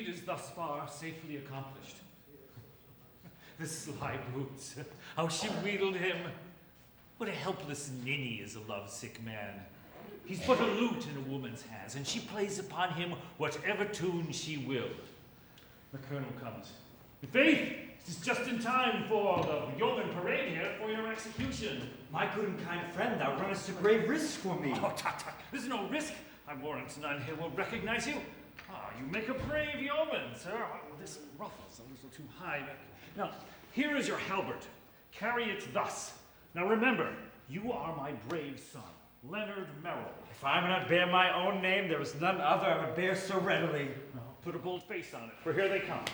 deed is thus far safely accomplished. The sly brutes, how she wheedled him. What a helpless ninny is a lovesick man. He's but a lute in a woman's hands, and she plays upon him whatever tune she will. The colonel comes. Faith, it is just in time for the Yeomen parade here for your execution. My good and kind friend, thou runnest a grave risk for me. Oh, tut. There's no risk. I warrant none here will recognize you. You make a brave yeoman, sir. Oh, this ruffle's a little too high. Now, here is your halberd. Carry it thus. Now remember, you are my brave son, Leonard Merrill. If I may not bear my own name, there is none other I would bear so readily. Now, put a bold face on it, for here they come.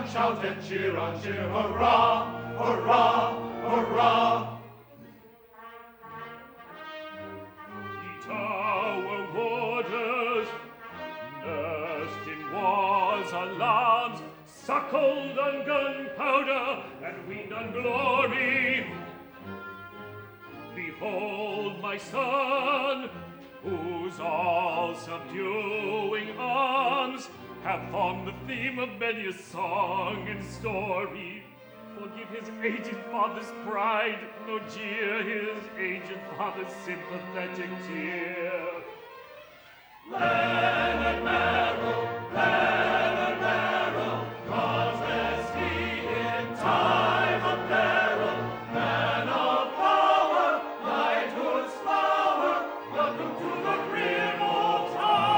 Shout and cheer on cheer, hurrah, hurrah, hurrah! The tower warders, nursed in wars, alarms, suckled on gunpowder, and weaned on glory. Behold my son, whose all-subduing arms have formed the theme of many a song and story. Forgive his aged father's pride, nor jeer his aged father's sympathetic tear. Leonard Merrill, Leonard Merrill, causeless he in time of peril, man of power, knighthood's flower, welcome to the grim old town.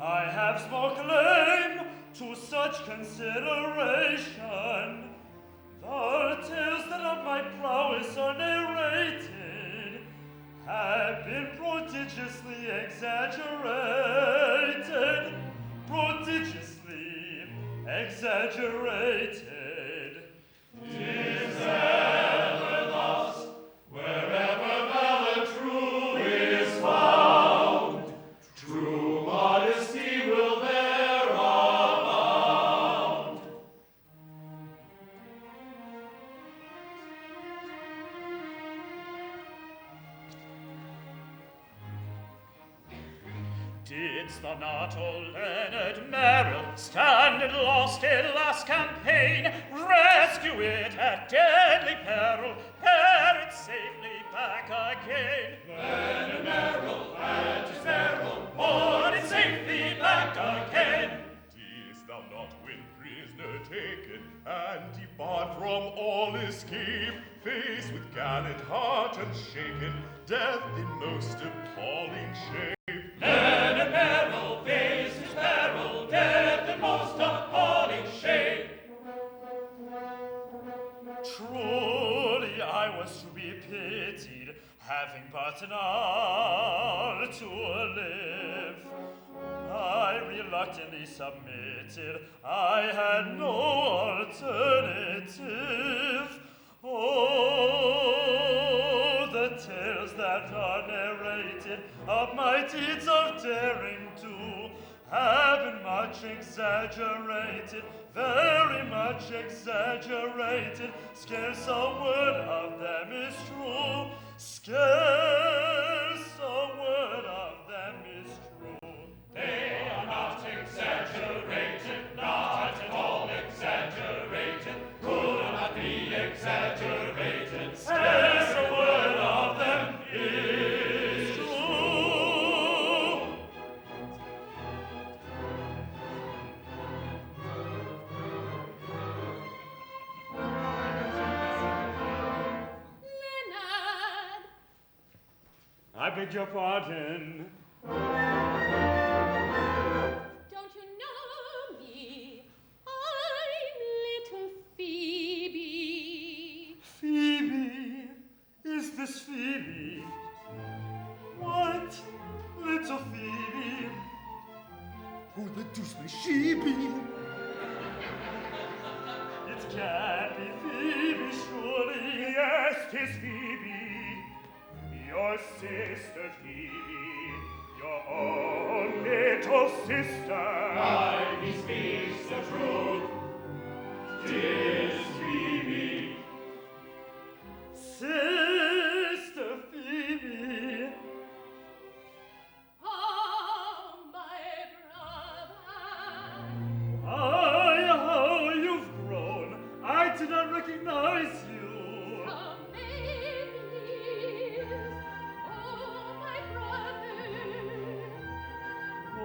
I have small claim to such consideration. The tales that of my prowess are narrated have been prodigiously exaggerated. Prodigiously exaggerated. 'Tis ever thus, wherever valor true is found, true modesty will there abound. Didst thou not, O Leonard Merrill, stand and lost in last campaign, rescue it at deadly peril, bear it safely back again? Leonard Merrill at his peril, bore it safely back again. Didst thou not, when prisoner taken, and debarred from all escape, face with gallant heart unshaken, death in most appalling shape? Leonard Merrill faced his peril, death in most appalling shape. Truly I was to be pitied, having but an hour to live. I reluctantly submitted, I had no alternative. Oh, the tales that are narrated of my deeds of daring do have been much exaggerated, very much exaggerated. Scarce a word of them is true, scarce a word of them I beg your pardon. Don't you know me? I'm little Phoebe. Phoebe? Is this Phoebe? What? Little Phoebe? Who the deuce may she be? It can't be Phoebe, surely. Yes, 'tis Phoebe. Your sister Phoebe. Your own little sister. I bespeak the truth. 'Tis Phoebe. Sister Phoebe. Oh, my brother. How you've grown. I did not recognize you. So many years. Oh, my brother.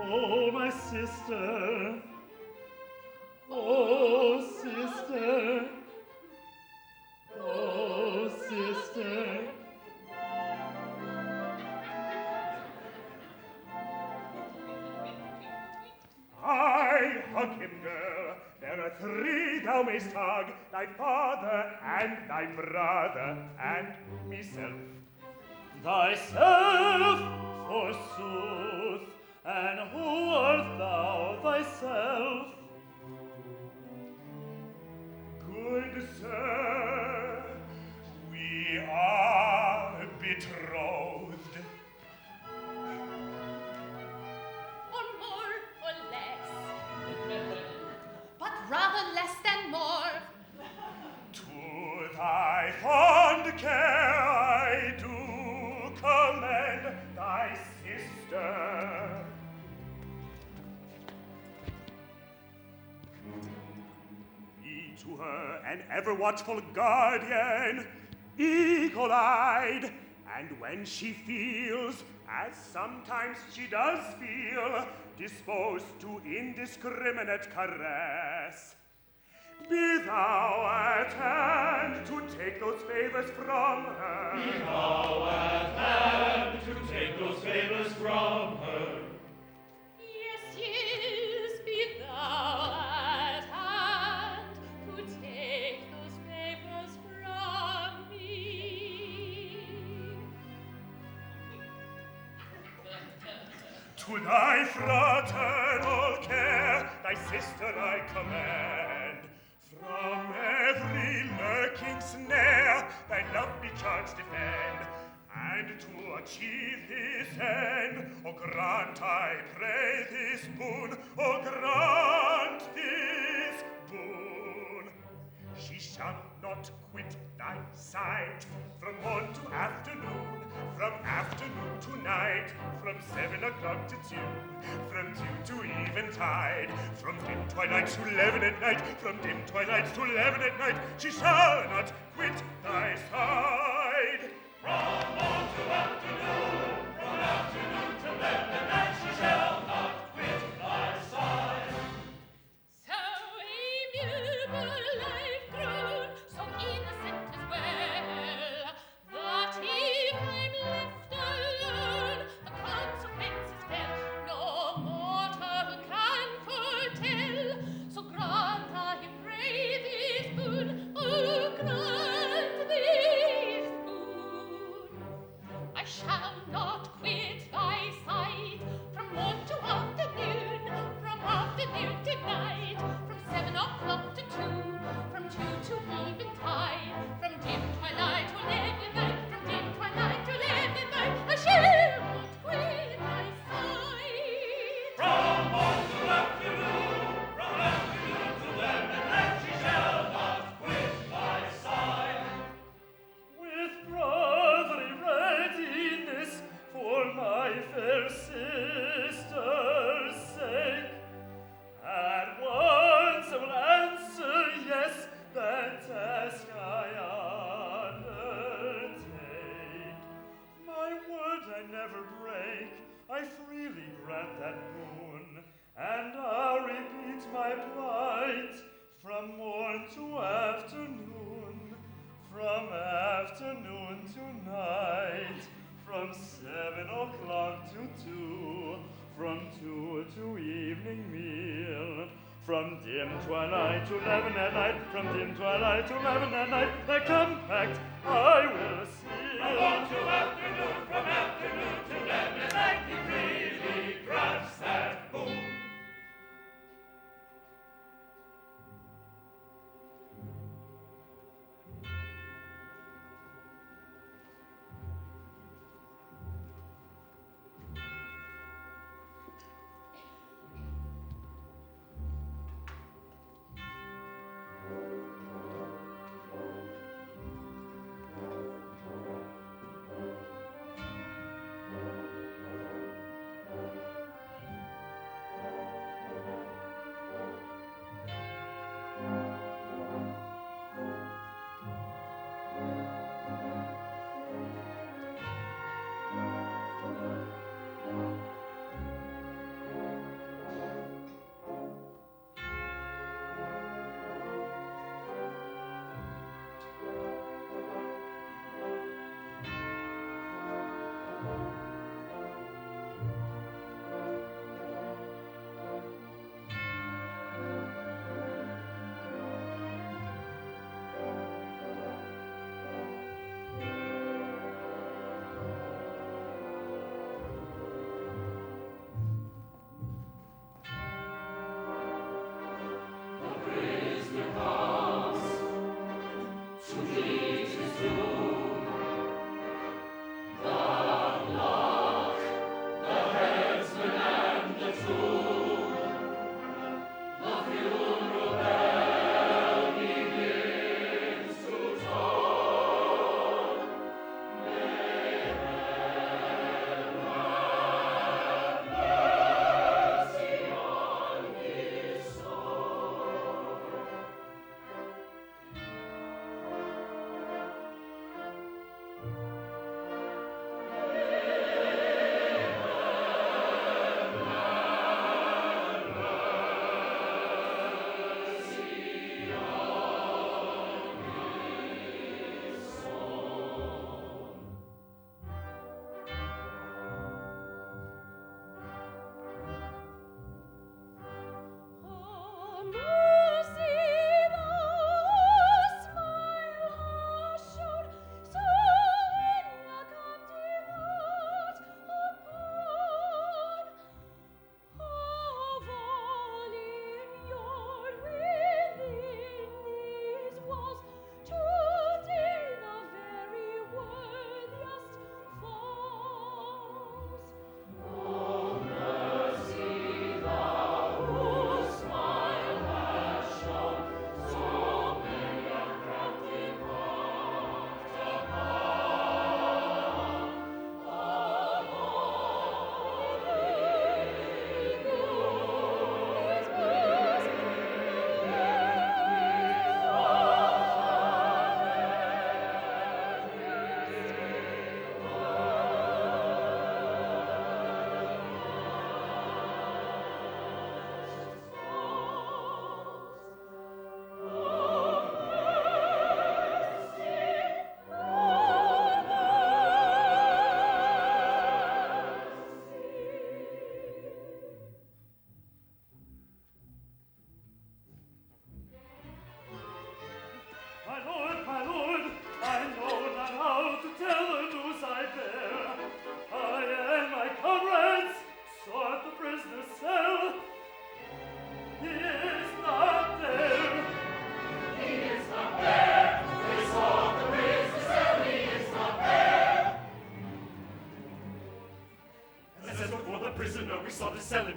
Oh, my sister. Oh, sister. Oh, sister. I hug him, girl. There are three thou mayst hug, thy father and thy brother and myself. Thyself, forsooth, and who art thou thyself? Good sir, we are betrothed. Or more or less. But rather less than more. To thy fond care I do commend thy sister. Be to her an ever-watchful guardian, eagle-eyed, and when she feels, as sometimes she does feel, disposed to indiscriminate caress, be thou at hand to take those favors from her. Be thou at hand to take those favors from her. Yes, yes, be thou at hand to take those favors from me. To thy fraternal care, thy sister I commend. From every lurking snare, thy lovely charge defend. And to achieve this end, O grant, I pray, this boon. O grant this boon. She shall not quit thy sight from morn to afternoon, from afternoon to night, from 7 o'clock to 2, from 2 to eventide, from dim twilight to 11 at night, from dim twilight to 11 at night, she shall not quit thy side. From morn to afternoon, from afternoon to 11 at night, she shall not quit thy side. So amiable life grown, so innocent as well, that if I'm left alone, the consequences fell no mortal can foretell. So grant, I pray, this boon, oh, grant this boon. I shall not quit thy side from morn to afternoon, from afternoon to night, from 7 o'clock to 2, from 2 to eventide, from dim twilight to 11 night, from dim twilight to 11 night, I shall not quit thy side. From morn to afternoon, from afternoon to 11 at night, she shall not quit thy side. With brotherly readiness for my fair sister's sake, at once I will answer yes, that task I undertake. My word I never break, I freely grant that boon, and I'll repeat my plight from morn to afternoon, from afternoon to night, from from 7 o'clock to 2, from 2 to evening meal, from dim twilight to 11 at night, from dim twilight to 11 at night, the compact I will seal. From morn to afternoon, from afternoon to 11 at night, he freely grasps that boom.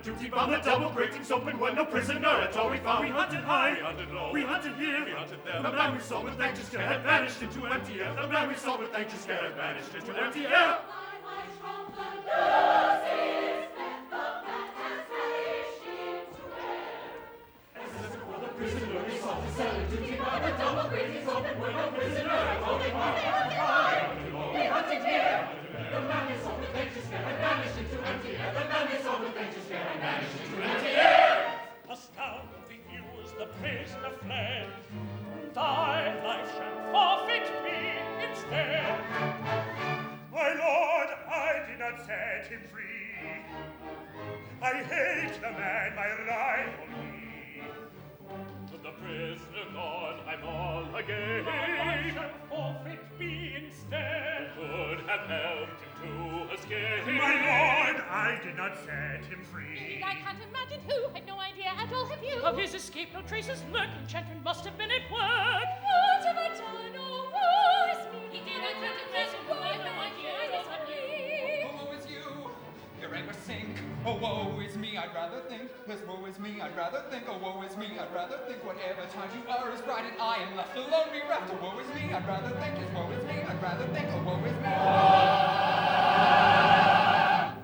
Duty bound, the double gratings open when no prisoner at all we found. We hunted high, we hunted low, we hunted here, we hunted there. The man we saw with anxious care had vanished into empty air. The man we saw with anxious care had vanished into empty air. Prisoner, we sought to sell it. Duty bound, the double gratings open when no prisoner at all we found. We hunted high, we hunted here. The man we saw with anxious care had vanished into empty air. The man we saw with anxious care had vanished into empty air. Astounding news, the prisoner fled. Thy life shall forfeit be instead. My lord, set him free. I hate the man, my rival he. With the prisoner gone, I'm all again. I shall forfeit be instead. Could have helped him to escape. My lord, I did not set him free. Indeed, I can't imagine who. I've no idea at all, have you? Of his escape, no traces lurk. Enchantment must have been at work. What have I done? Oh, woe is me. He did not cut him dress and Why have no my idea tears what on to me? do. Oh, woe is you. Your anger sink. Oh, woe is me, I'd rather think. Yes, woe is me, I'd rather think. Oh, woe is me, I'd rather think. Whatever time you are is bright and I am left alone bereft. Oh, woe is me, I'd rather think. Yes, woe is me, I'd rather think. Oh, woe is me.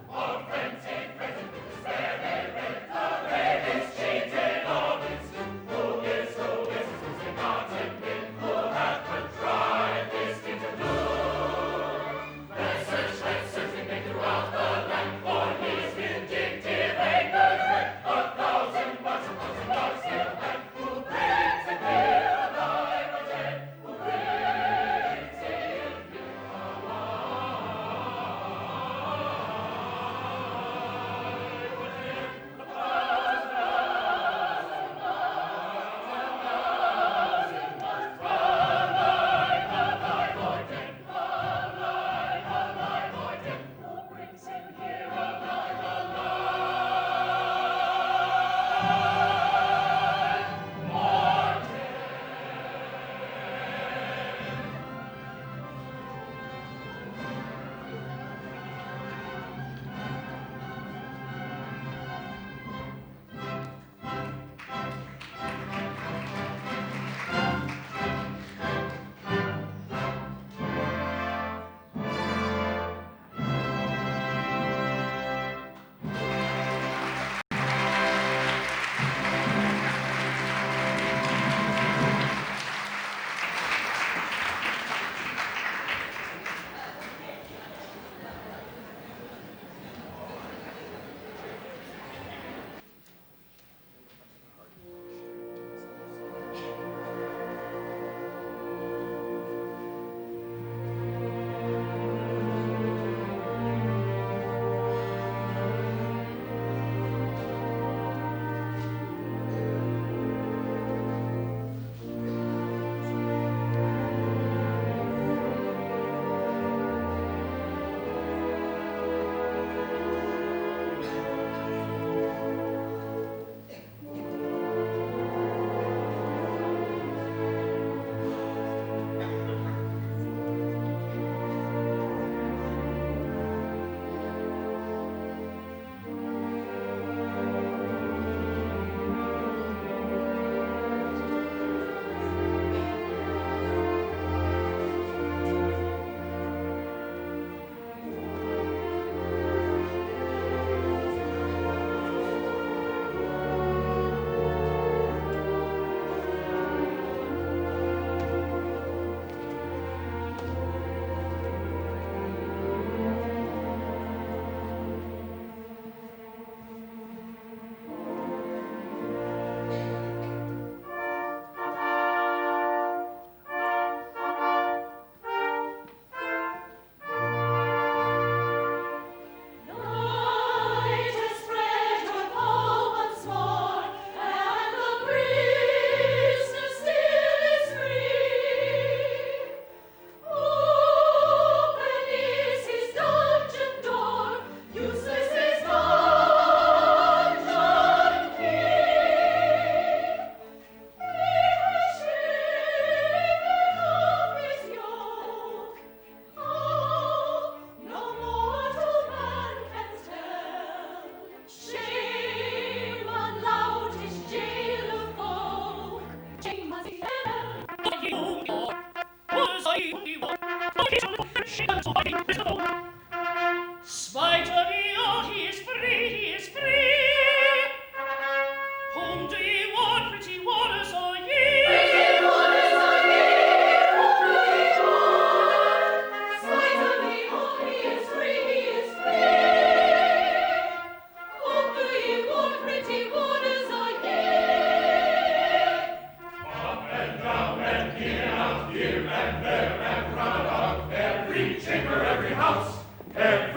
All friends take present with despair they rent. The ladies cheating all this. Who is losing not admit? Who hath contrived this thing to do? Let's search and make throughout the land. For he's vindictive, angered, red. 1,000 bucks still back. Who brings him here alive or dead? Who brings him here alive?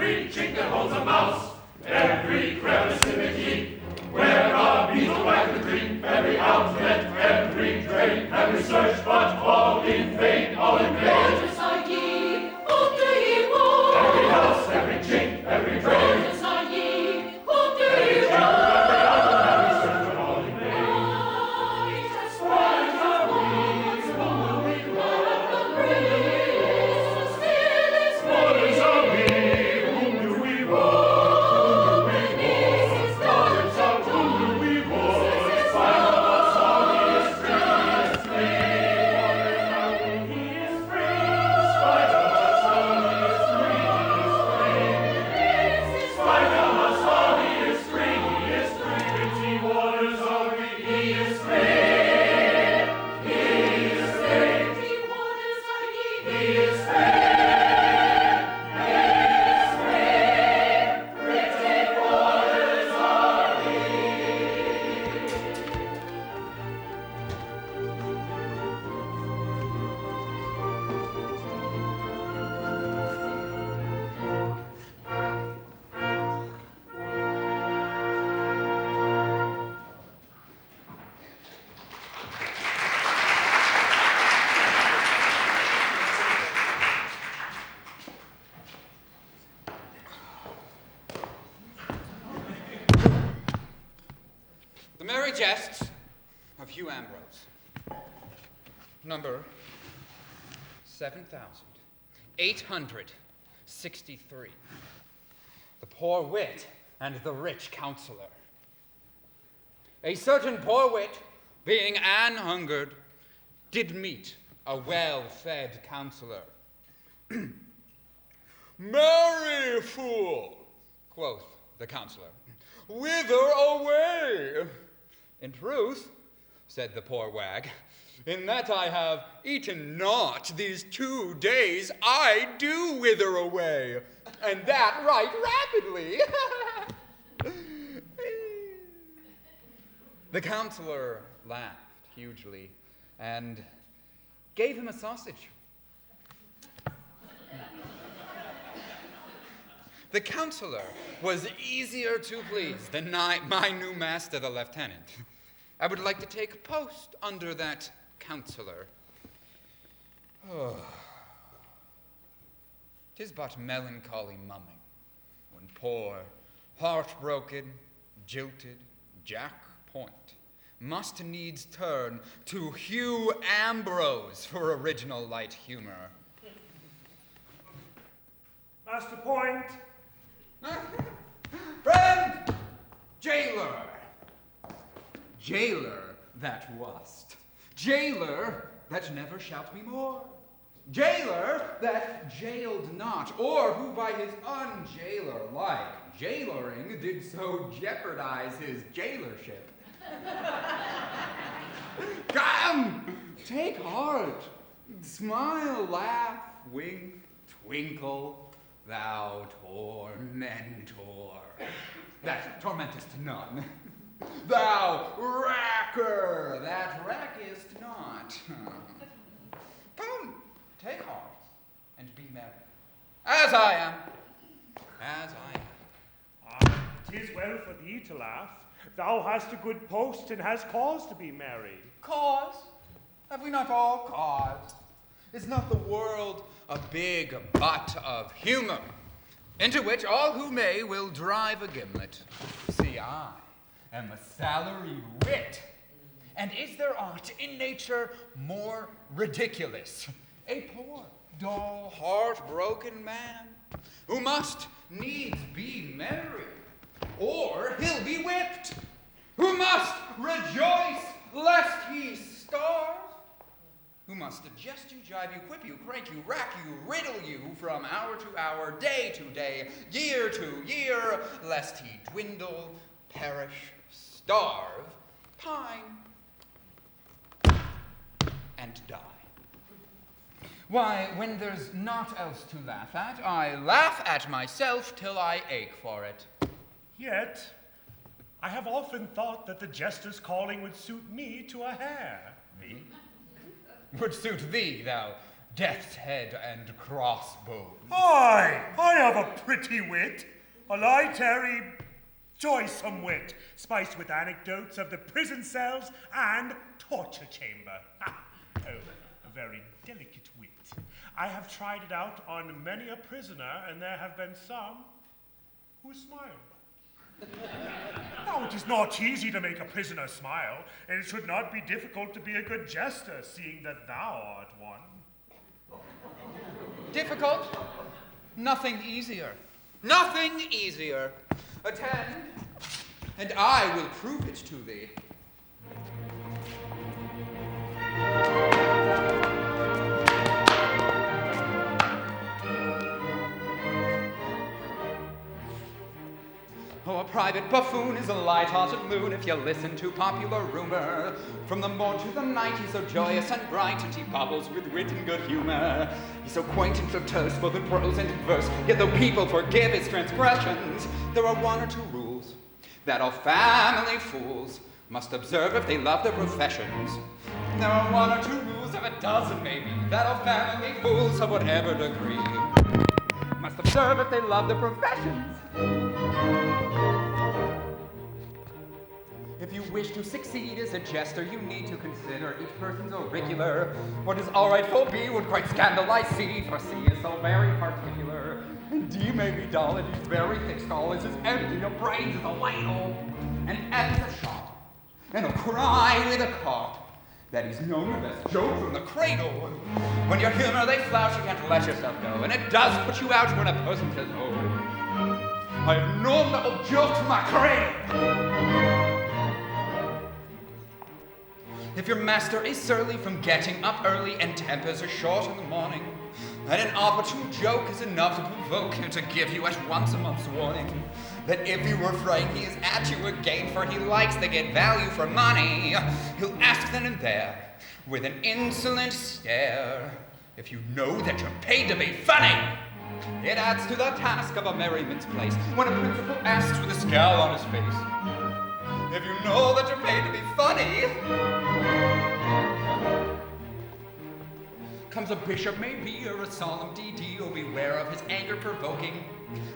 every chink that holds a mouse, every crevice in the keep, where a beetle might retreat, every outlet, every drain, every search, but all in vain, all in vain. Waters are ye, whom do ye want? Every house, every chink, every drain. Waters are ye, whom do Every ye chink, want? every outlet, every search, but all in vain. White as waters, whom we love the breeze, so still is Waters are we, whom do we want? The Merry Jests of Hugh Ambrose. Number 7,863. The poor wit and the rich counselor. A certain poor wit, being an-hungered, did meet a well-fed counselor. Marry, fool, quoth the counselor, whither away? In truth, said the poor wag, in that I have eaten naught these 2 days, I do wither away, and that right rapidly. The counselor laughed hugely and gave him a sausage. The counselor was easier to please than my new master, the lieutenant. I would like to take post under that counselor. Oh. 'Tis but melancholy mumming when poor, heartbroken, jilted Jack Point must needs turn to Hugh Ambrose for original light humor. Master Point. Friend! Jailer! Jailer that wast. Jailer that never shalt be more. Jailer that jailed not, or who by his unjailer-like jailoring did so jeopardize his jailership. Come, take heart, smile, laugh, wink, twinkle, thou tormentor, that tormentest none. Thou racker, that rackest not. Come, take heart, and be merry, as I am, as I am. Ah, 'tis well for thee to laugh. Thou hast a good post, and hast cause to be merry. Cause? Have we not all cause? Is not the world a big butt of humor, into which all who may will drive a gimlet? See, I am a salaried wit. And is there aught in nature more ridiculous? A poor, dull, heartbroken man who must needs be merry, or he'll be whipped, who must rejoice lest he starve, who must jest you, jibe you, whip you, crank you, rack you, riddle you from hour to hour, day to day, year to year, lest he dwindle, perish, starve, pine, and die. Why, when there's naught else to laugh at, I laugh at myself till I ache for it. Yet, I have often thought that the jester's calling would suit me to a hair. Thee? Would suit thee, thou death's head and crossbones. I have a pretty wit. A lie, Terry, joysome wit, spiced with anecdotes of the prison cells and torture chamber. Oh, a very delicate wit. I have tried it out on many a prisoner, and there have been some who smiled. Now, it is not easy to make a prisoner smile, and it should not be difficult to be a good jester, seeing that thou art one. Difficult? Nothing easier. Nothing easier. Attend, and I will prove it to thee. Oh, a private buffoon is a light-hearted loon if you listen to popular rumor. From the morn to the night he's so joyous and bright, and he bubbles with wit and good humor. He's so quaint and so terse, both in prose and in verse, yet though people forgive his transgressions, there are one or two rules that all family fools must observe if they love their professions. There are one or two rules of a dozen, maybe, that all family fools of whatever degree must observe if they love their professions. If you wish to succeed as a jester, you need to consider each person's auricular. What is all right for B would quite scandalize C, for C is so very particular. And D may be dull, and he's very thick skull, is as empty of brains as a ladle. And F is a shot, and he'll cry with a cough that he's known your best joke from the cradle. When your humor they flout, you can't let yourself go, and it does put you out when a person says, oh, I have known that old joke from my cradle. If your master is surly from getting up early and tempers are short in the morning, and an opportune joke is enough to provoke him to give you at once a month's warning, that if you refrain he is at you again, for he likes to get value for money, he'll ask then and there, with an insolent stare, if you know that you're paid to be funny. It adds to the task of a merriman's place when a principal asks with a scowl on his face, if you know that you're paid to be funny. Comes a bishop maybe, or a solemn DD, oh beware of his anger provoking.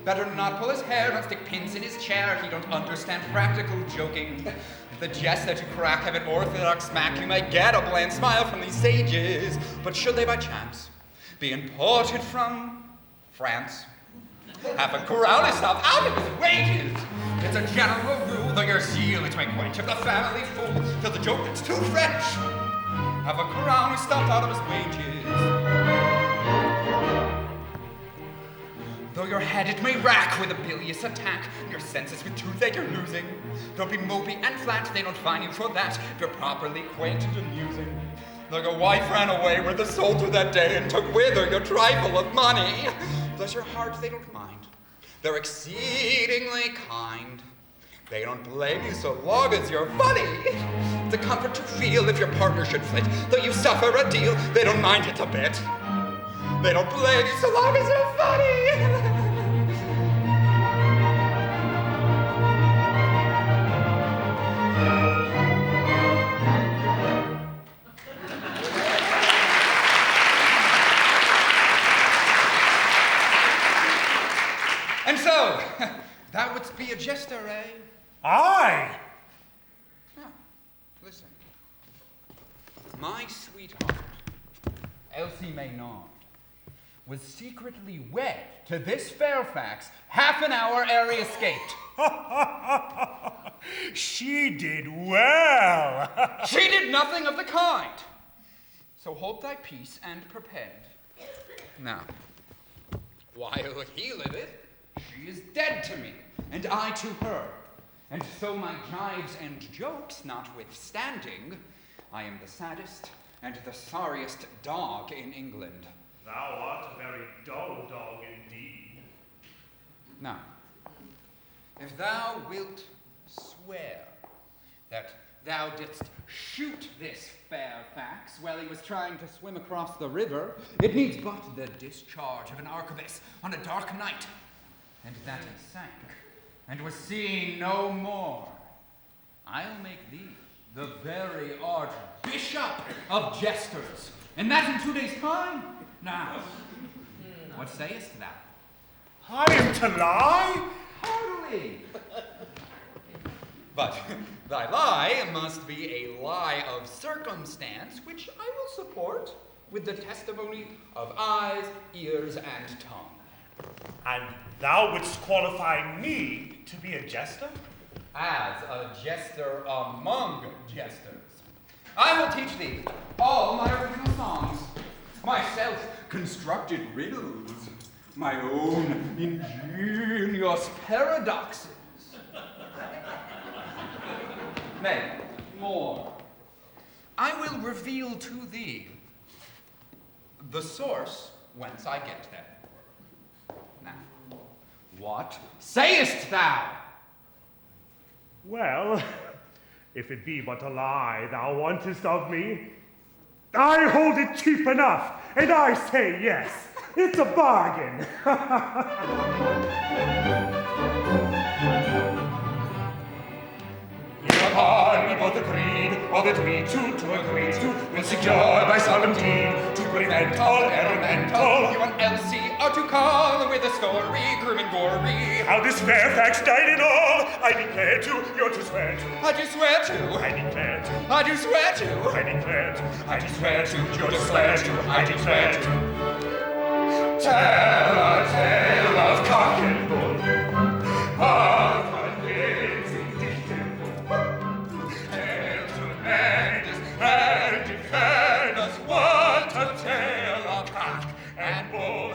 Better not pull his hair, don't stick pins in his chair, he don't understand practical joking. If the jest that you crack have an orthodox smack, you might get a bland smile from these sages, but should they by chance be imported from France, have a corral yourself out of his wages. It's a general rule, though your zeal it may quench if the family fool till the joke it's too French. Have a crown who stopped out of his wages. Though your head it may rack with a bilious attack, your senses with toothache you're losing. Don't be mopey and flat, they don't fine you for that, if you're properly quaint and amusing. Though your wife ran away with the soldier that day and took with her your trifle of money, bless your heart, they don't mind. They're exceedingly kind. They don't blame you so long as you're funny. It's a comfort to feel if your partner should flit. Though you suffer a deal, they don't mind it a bit. They don't blame you so long as you're funny. And so, thou wouldst be a jester, eh? Aye! Now, listen. My sweetheart, Elsie Maynard, was secretly wed to this Fairfax half an hour ere he escaped. She did well. She did nothing of the kind. So hold thy peace and prepare. Now, while he liveth, she is dead to me, and I to her. And so my jibes and jokes notwithstanding, I am the saddest and the sorriest dog in England. Thou art a very dull dog indeed. Now, if thou wilt swear that thou didst shoot this Fairfax while he was trying to swim across the river, it needs but the discharge of an arquebus on a dark night, and that he sank, and was seen no more, I'll make thee the very archbishop of jesters, and that in 2 days' time. Now, what sayest thou? I am to lie? Hardly. But thy lie must be a lie of circumstance, which I will support with the testimony of eyes, ears, and tongue. And thou wouldst qualify me to be a jester? As a jester among jesters, I will teach thee all my original songs, my self-constructed riddles, my own ingenious paradoxes. Nay, more. I will reveal to thee the source whence I get them. Now, what sayest thou? Well, if it be but a lie thou wantest of me, I hold it cheap enough, and I say yes. It's a bargain. Hereupon we both agreed, all that we two to agree to will secure by solemn deed to prevent all erramental. You and Elsie are to call with a story, grim and gory. How this Fairfax died in all, I declare to, you're to swear to. I do swear to. I declare to. I do swear to. I declare to. I do swear to, you're to swear to, I do swear to. Tell a tale of cock and bull, of convincing detail, tale tremendous and defend us. What a tale of cock and bull.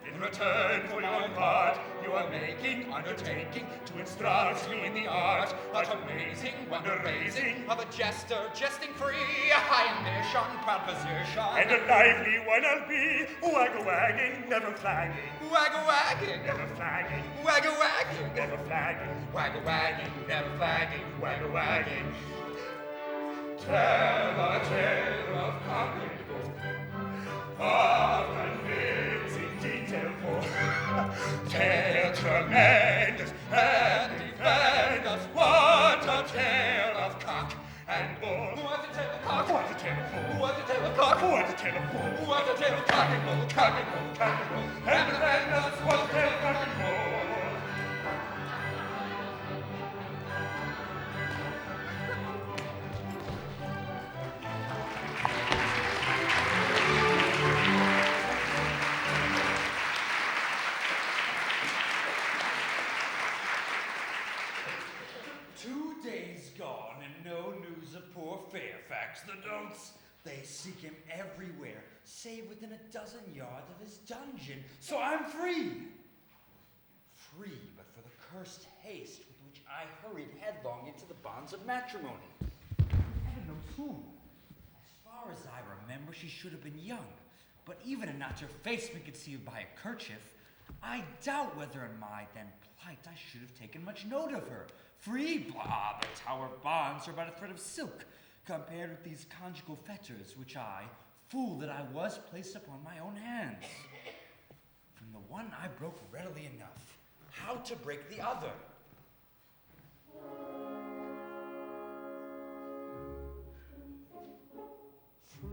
In return for your part, you are making undertaking to instruct me in the art, that amazing, wonder-raising Of a jester, jesting free, high ambition, proud position. And a lively one I'll be, wag-a-wagging, never flagging. Wag-a-wagging, Never flagging, wag-a-wagging, never flagging. wag-a-wagging, never flagging, wag-a-wagging. tell a tale of cock and bull, of convincing detail for tale tremendous and defend us. What a tale of cock and bull. What a tale of cock, What a tale of bull. what a tale of cock, What a tale of bull. what a tale of cock and bull, Cock and bull, cock and bull. And defend us. What a tale of cock and bull. Gone and no news of poor Fairfax. The don'ts, they seek him everywhere, save within a dozen yards of his dungeon. So I'm free. Free, but for the cursed haste with which I hurried headlong into the bonds of matrimony. Heaven knows whom. As far as I remember, she should have been young, but even had not her face been concealed by a kerchief, I doubt whether in my then plight I should have taken much note of her. Free, blah, the tower bonds are but a thread of silk, compared with these conjugal fetters, which I, fool that I was, placed upon my own hands. From the one I broke readily enough. How to break the other?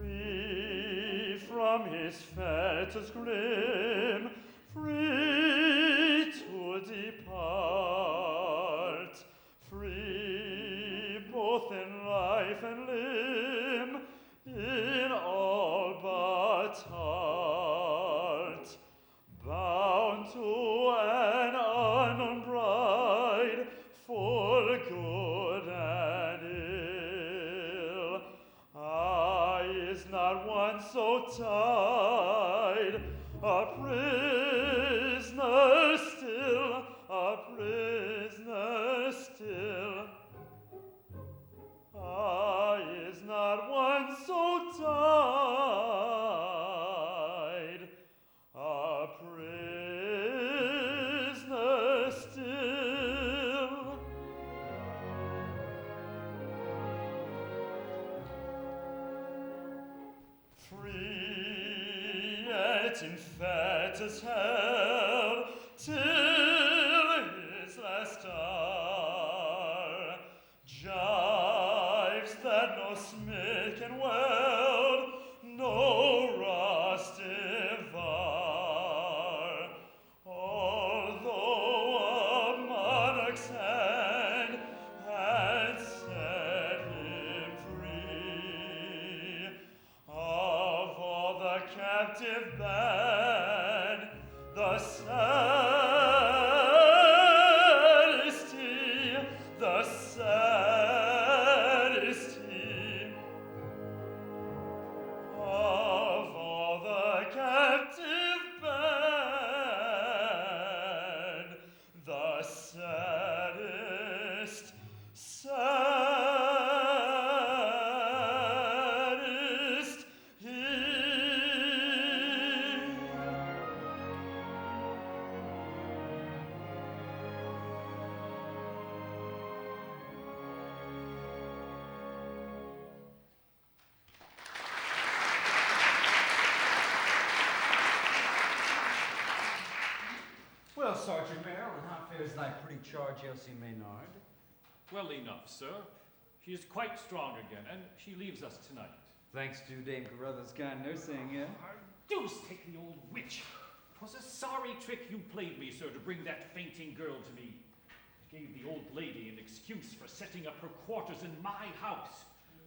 Free from his fetters grim, free to depart, free both in life and limb, in all but heart, bound to an unknown bride for good and ill. I is not one so tied, a prisoner still, a prisoner still. I is not one so tied, a prisoner still. Free yet in fetters held till his last hour, gyves that captive band, the saddest of all the captive band, the saddest. Well, Sergeant Merrill, and how fares thy pretty charge, Elsie Maynard? Well enough, sir. She is quite strong again, and she leaves us tonight. Thanks to Dame Carruthers' kind nursing, eh? Deuce take the old witch. 'Twas a sorry trick you played me, sir, to bring that fainting girl to me. It gave the old lady an excuse for setting up her quarters in my house.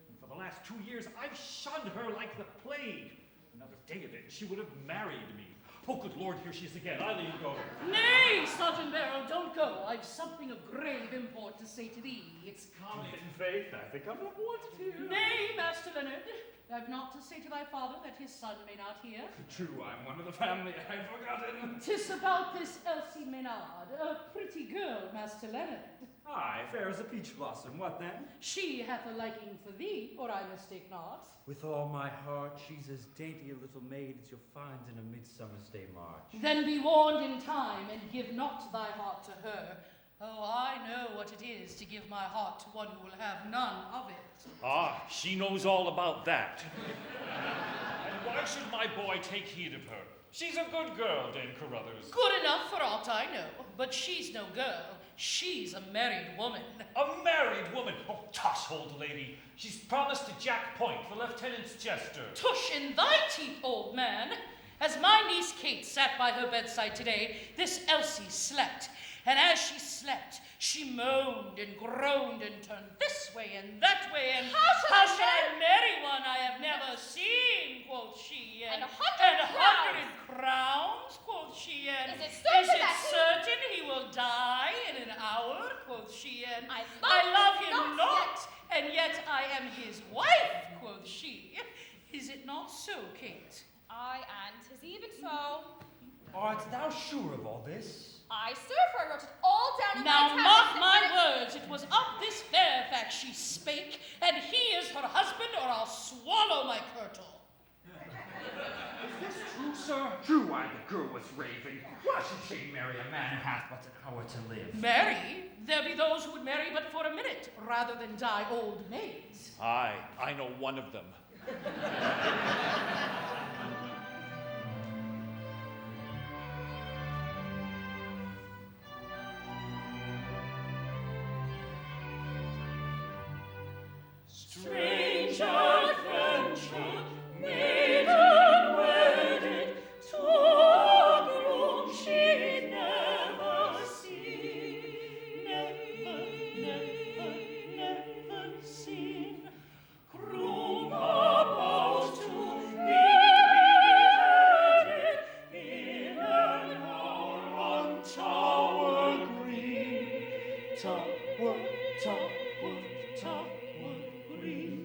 And for the last 2 years, I've shunned her like the plague. Another day of it, she would have married me. Oh, good Lord, here she is again. I'll let you go. Nay, Sergeant Barrow, don't go. I've something of grave import to say to thee. It's come in faith. I think I'm not wanted here. Nay, Master Leonard, I've not to say to thy father that his son may not hear. True, I'm one of the family. I've forgotten. 'Tis about this Elsie Maynard, a pretty girl, Master Leonard. Aye, fair as a peach blossom. What then? She hath a liking for thee, or I mistake not. With all my heart, she's as dainty a little maid as you'll find in a midsummer's day march. Then be warned in time, and give not thy heart to her. Oh, I know what it is to give my heart to one who will have none of it. Ah, she knows all about that. And why should my boy take heed of her? She's a good girl, Dame Carruthers. Good enough for aught I know, but she's no girl. She's a married woman. A married woman? Oh, tush, old lady. She's promised to Jack Point, the lieutenant's jester. Tush in thy teeth, old man. As my niece Kate sat by her bedside today, this Elsie slept. And as she slept, she moaned and groaned and turned this way and that way, and how shall I marry one I have never seen, quoth she, and 100 crowns, quoth she, and is it certain he will die in an hour, quoth she, and I love him not, and yet I am his wife, quoth she. Is it not so, Kate? Aye, and 'tis even so. Art thou sure of all this? I, sir, for I wrote it all down in Now my mark tablets, my and words, it was of this fair fact she spake, and he is her husband, or I'll swallow my kirtle. Is this true, sir? True, why the girl was raving. Why should she marry a man who hath but an hour to live? Marry? There be those who would marry but for a minute, rather than die old maids. Aye, I know one of them. Strange adventure, maiden wedded, to a groom she never seen, never seen. Groom about to be beheaded in an hour on Tower Green. Tower Green.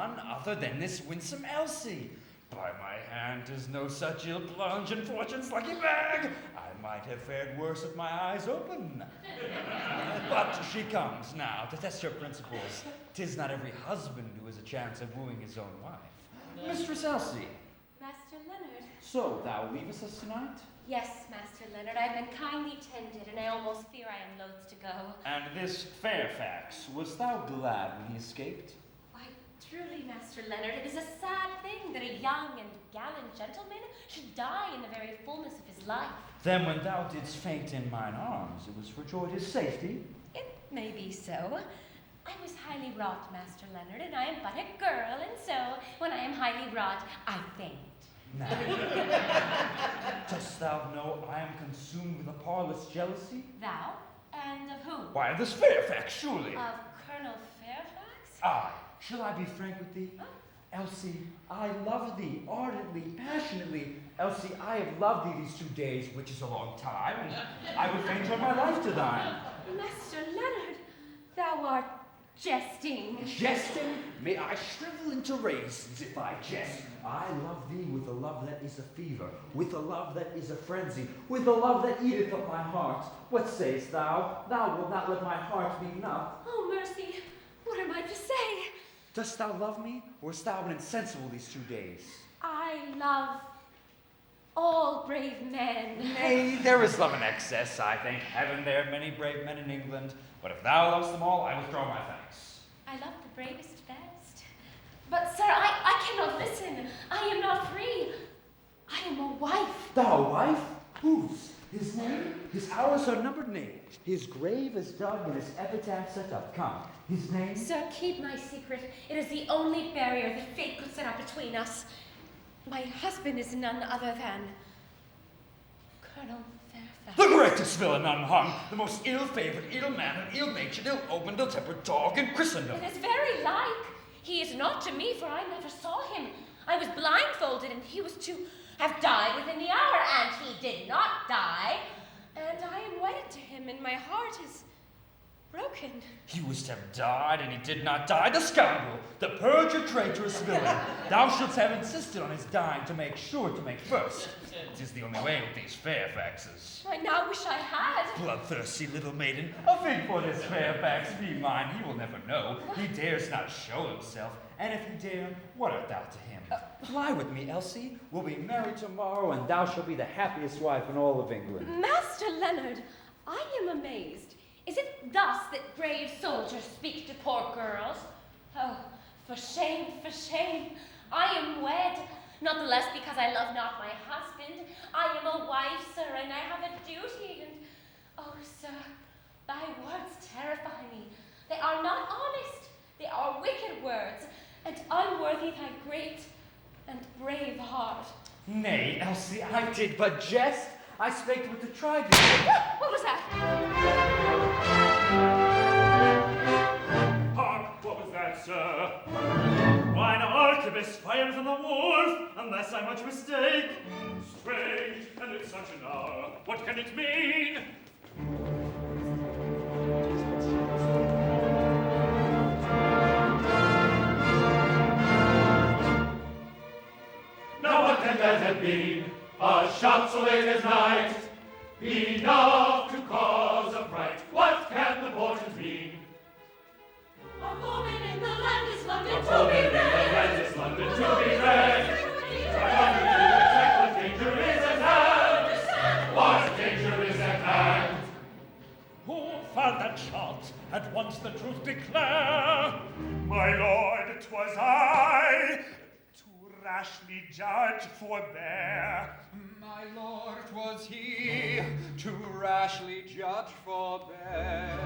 none other than this winsome Elsie. By my hand, 'tis no such ill plunge in fortune's lucky bag. I might have fared worse with my eyes open. But she comes now to test her principles. 'Tis not every husband who has a chance of wooing his own wife. Mistress Elsie. Master Leonard. So, thou leavest us tonight? Yes, Master Leonard, I've been kindly tended, and I almost fear I am loath to go. And this Fairfax, was thou glad when he escaped? Why, truly, Master Leonard, it is a sad thing that a young and gallant gentleman should die in the very fullness of his life. Then when thou didst faint in mine arms, it was for joy to his safety? It may be so. I was highly wrought, Master Leonard, and I am but a girl, and so, when I am highly wrought, I faint. Now, dost thou know I am consumed with a parlous jealousy? Thou? And of whom? Why, of this Fairfax, surely. Of Colonel Fairfax? Aye. Shall I be frank with thee? Huh? Elsie, I love thee ardently, passionately. Elsie, I have loved thee these 2 days, which is a long time, and I would fain turn my life to thine. Master Leonard, thou art jesting. Jesting? May I shrivel into raisins if I jest. I love thee with a love that is a fever, with a love that is a frenzy, with a love that eateth up my heart. What sayest thou? Thou wilt not let my heart be enough. Oh, mercy, what am I to say? Dost thou love me, or hast thou been insensible these 2 days? I love all brave men. Nay, there is love in excess. I thank heaven there are many brave men in England, but if thou lovest them all, I withdraw my thanks. I love the bravest best. But, sir, I cannot listen. I am not free. I am a wife. Thou wife? Whose? His name? His hours are numbered, nay. His grave is dug and his epitaph set up. Come, his name? Sir, keep my secret. It is the only barrier that fate could set up between us. My husband is none other than Colonel Fairfax. The greatest villain unhung, the most ill-favored, ill-mannered, ill-natured, ill-opened, ill-tempered dog in Christendom. It is very like. He is not to me, for I never saw him. I was blindfolded, and he was to have died within the hour, and he did not die. And I am wedded to him, and my heart is broken. He was to have died, and he did not die. The scoundrel, the perjured, traitorous villain. Thou shouldst have insisted on his dying to make sure to make first. 'Tis the only way with these Fairfaxes. I now wish I had. Bloodthirsty little maiden, a fig for this Fairfax be mine. He will never know. He dares not show himself. And if he dare, what art thou to him? Fly with me, Elsie. We'll be married tomorrow, and thou shalt be the happiest wife in all of England. Master Leonard, I am amazed. Is it thus that brave soldiers speak to poor girls? Oh, for shame, for shame. I am wed, not the less because I love not my husband. I am a wife, sir, and I have a duty, and, oh, sir, thy words terrify me. They are not honest. They are wicked words, and unworthy thy great and brave heart. Nay, Elsie, I did but jest. I spake with the tribune. What was that? Hark, what was that, sir? Why, an arquebus fired from the wharf, unless I much mistake. Strange, and at such an hour, what can it mean? Now what can that have been? A shot so late as night, enough to cause a fright. What can the portent mean? A foeman in the land is London A to foeman be in the read. land is London to be read. Coming to attack, what danger is at hand? What danger is at hand? Who fired that shot? At once the truth declare. My lord, 'twas I. To rashly judge forbear. My lord, 'twas he. To rashly judge forbear.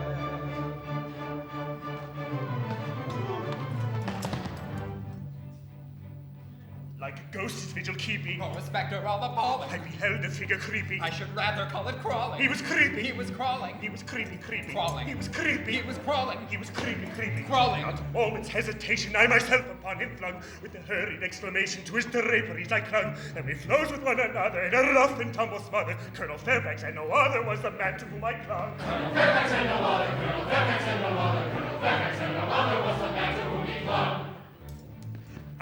Like a ghost his vigil keeping. Oh, Spectre, all appalling. I beheld a figure creeping. I should rather call it crawling. He was creeping. He was crawling. He was creeping. Crawling. He was creeping. He was crawling. He was creeping. Crawling. Not a moment's hesitation, I myself upon him flung. With a hurried exclamation, to his draperies I clung. And we flows with one another in a rough and tumble smother. Colonel Fairfax and no other was the man to whom I clung. Colonel Fairfax and no other, Colonel Fairfax and no other, Colonel Fairfax and no other was the man to whom he clung.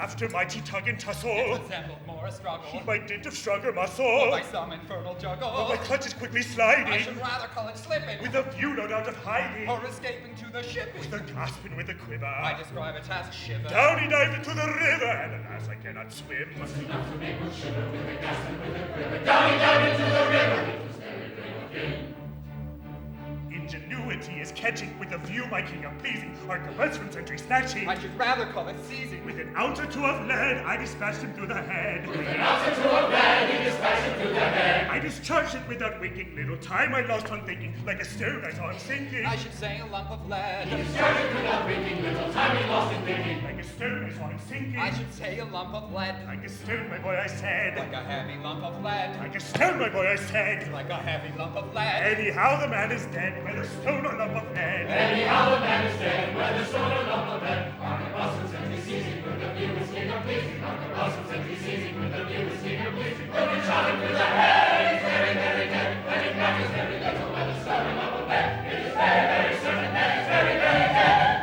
After mighty tug and tussle, it resembled more a struggle. He by dint of stronger muscle, or by some infernal juggle, or by clutches quickly sliding, I should rather call it slipping, with a view no doubt of hiding, or escaping to the ship, with a gasp and with a quiver, I describe it as shiver. Down he dived into the river, and alas I cannot swim. Just enough to make one shiver with a gasp and with a quiver. Down he dived into the river, it was very brave again. Ingenuity is catching, with a view my king of pleasing, arguments from sentry snatching. I should rather call it seizing. With an ounce or two of lead, I dispatched him through the head. With an ounce or two of lead, he dispatched him through the head. I discharged it without winking, little time I lost on thinking, like a stone I saw him sinking. I should say a lump of lead. He discharged it without winking, little time he lost in thinking. Like a stone I saw him sinking. I should say a lump of lead. Like a stone, my boy, I said. Like a heavy lump of lead. Like a stone, my boy, I said. Like a heavy lump of lead. Anyhow, the man is dead, whether stone or lump of lead. Anyhow, the man is dead, whether stone or lump of lead. Arquebuses and seizing with the view is king of pleasing. Arquebuses and seizing with the view is king of pleasing. When you shot him through the head, he's very, very dead. When it matters very little whether stone or lump of lead, it is very, very certain that he's very, very dead.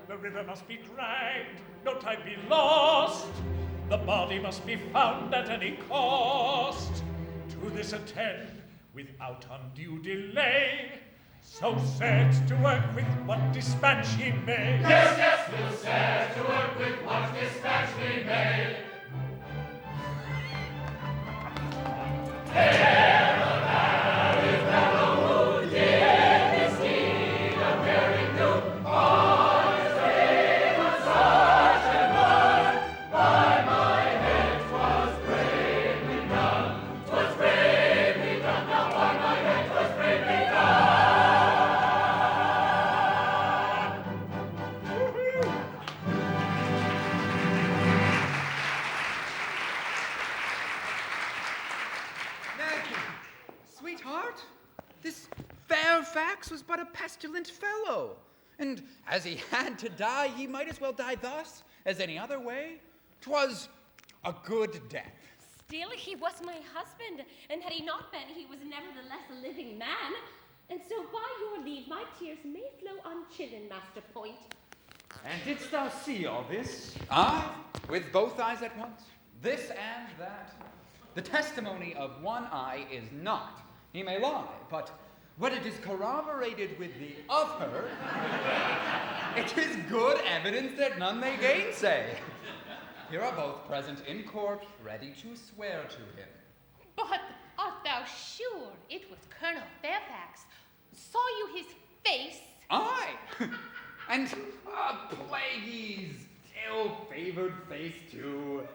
The river must be dragged, no time be lost. The body must be found at any cost. To this attend without undue delay. So set to work with what dispatch he may. Yes, yes, we'll set to work with what dispatch we may. Hail the valley fellow who did his deed of daring do. On his grave was such a word. By my head 'twas bravely done. 'Twas bravely done. Now by my head 'twas bravely done. Sweetheart, this Fairfax was but a pestilent fellow, and as he had to die, he might as well die thus as any other way. 'Twas a good death. Still, he was my husband, and had he not been, he was nevertheless a living man. And so, by your leave, my tears may flow unchidden, Master Point. And didst thou see all this? Aye, with both eyes at once, this and that. The testimony of one eye is not, he may lie, but when it is corroborated with the other, it is good evidence that none may gainsay. Here are both present in court, ready to swear to him. But art thou sure it was Colonel Fairfax? Saw you his face? Aye, and a plaguey's ill-favored face, too.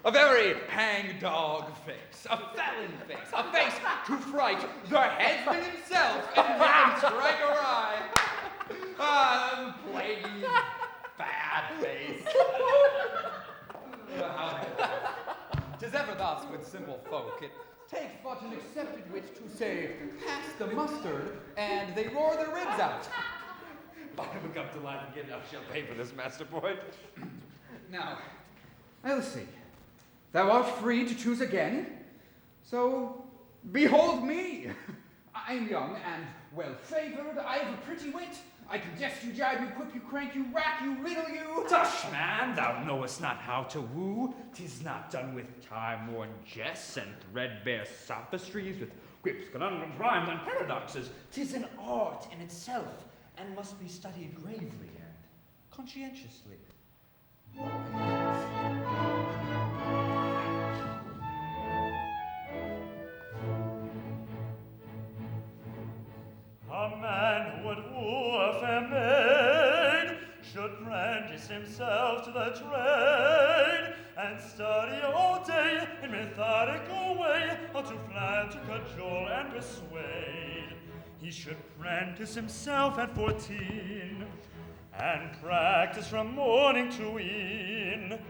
A very hang-dog face, a felon face, a face to fright the headsman himself and then strike awry. Plaguey's bad face. 'Tis ever thus with simple folk. It takes but an accepted wit to say, pass the mustard, and they roar their ribs out. I will come to life again. I shall pay for this, Master Point. Now, I'll see. Thou art free to choose again. So, behold me. I am young and well-favored. I have a pretty wit. I can jest you, jibe you, quip you, crank you, rack you, riddle you. Tush, man, thou knowest not how to woo. 'Tis not done with time-worn jests and threadbare sophistries, with quips, conundrums, rhymes, and paradoxes. 'Tis an art in itself, and must be studied gravely and conscientiously. A man who would woo a fair maid should brandish himself to the trade and study all day in methodical way how to flatter, cajole, and persuade. He should practice himself at 14 and practice from morning to e'en.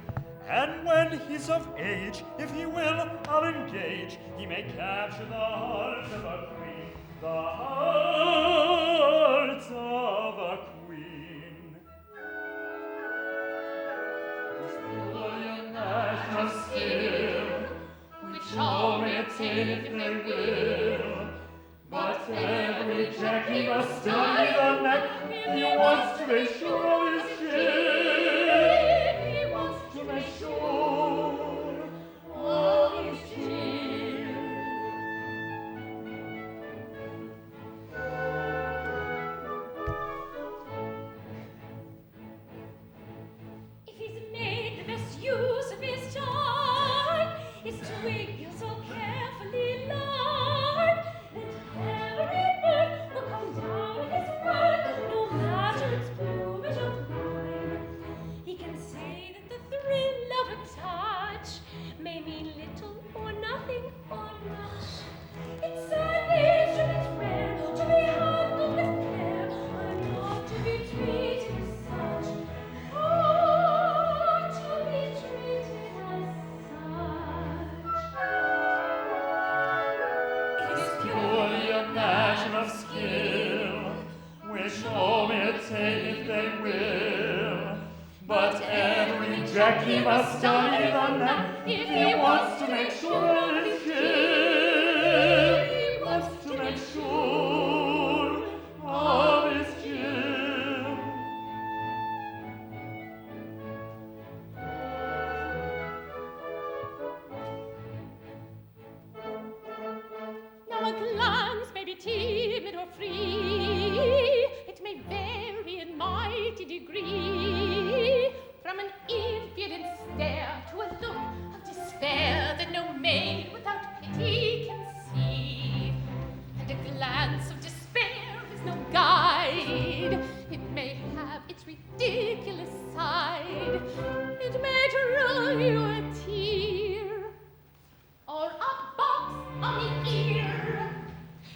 And when he's of age, if he will, I'll engage, he may capture the heart of a queen, the heart of a queen. This brilliant national skill, which all may attain if they will, but every Jack he must study the neck if he wants to be sure of his chin. If he wants make sure of his chill. If he's made the best use of his time, his twig he'll so carefully line, that every bird will come down at his word, no matter its plumage or line. He can say that the thrill of a touch may mean little or nothing or much. It's a nature that's rare to be handled with care, and not to be treated as such. Oh, to be treated as such. It is purely a matter of skill, which all may attain if they will. But every jockey must study the knack if he wants to make sure of his skill. He wants to make sure of his skill. Now a glance may be timid or free, it may vary in mighty degree, from an impudent stare to a look of despair that no maid without pity can see. And a glance of despair is no guide, it may have its ridiculous side, it may draw you a tear, or a box on the ear.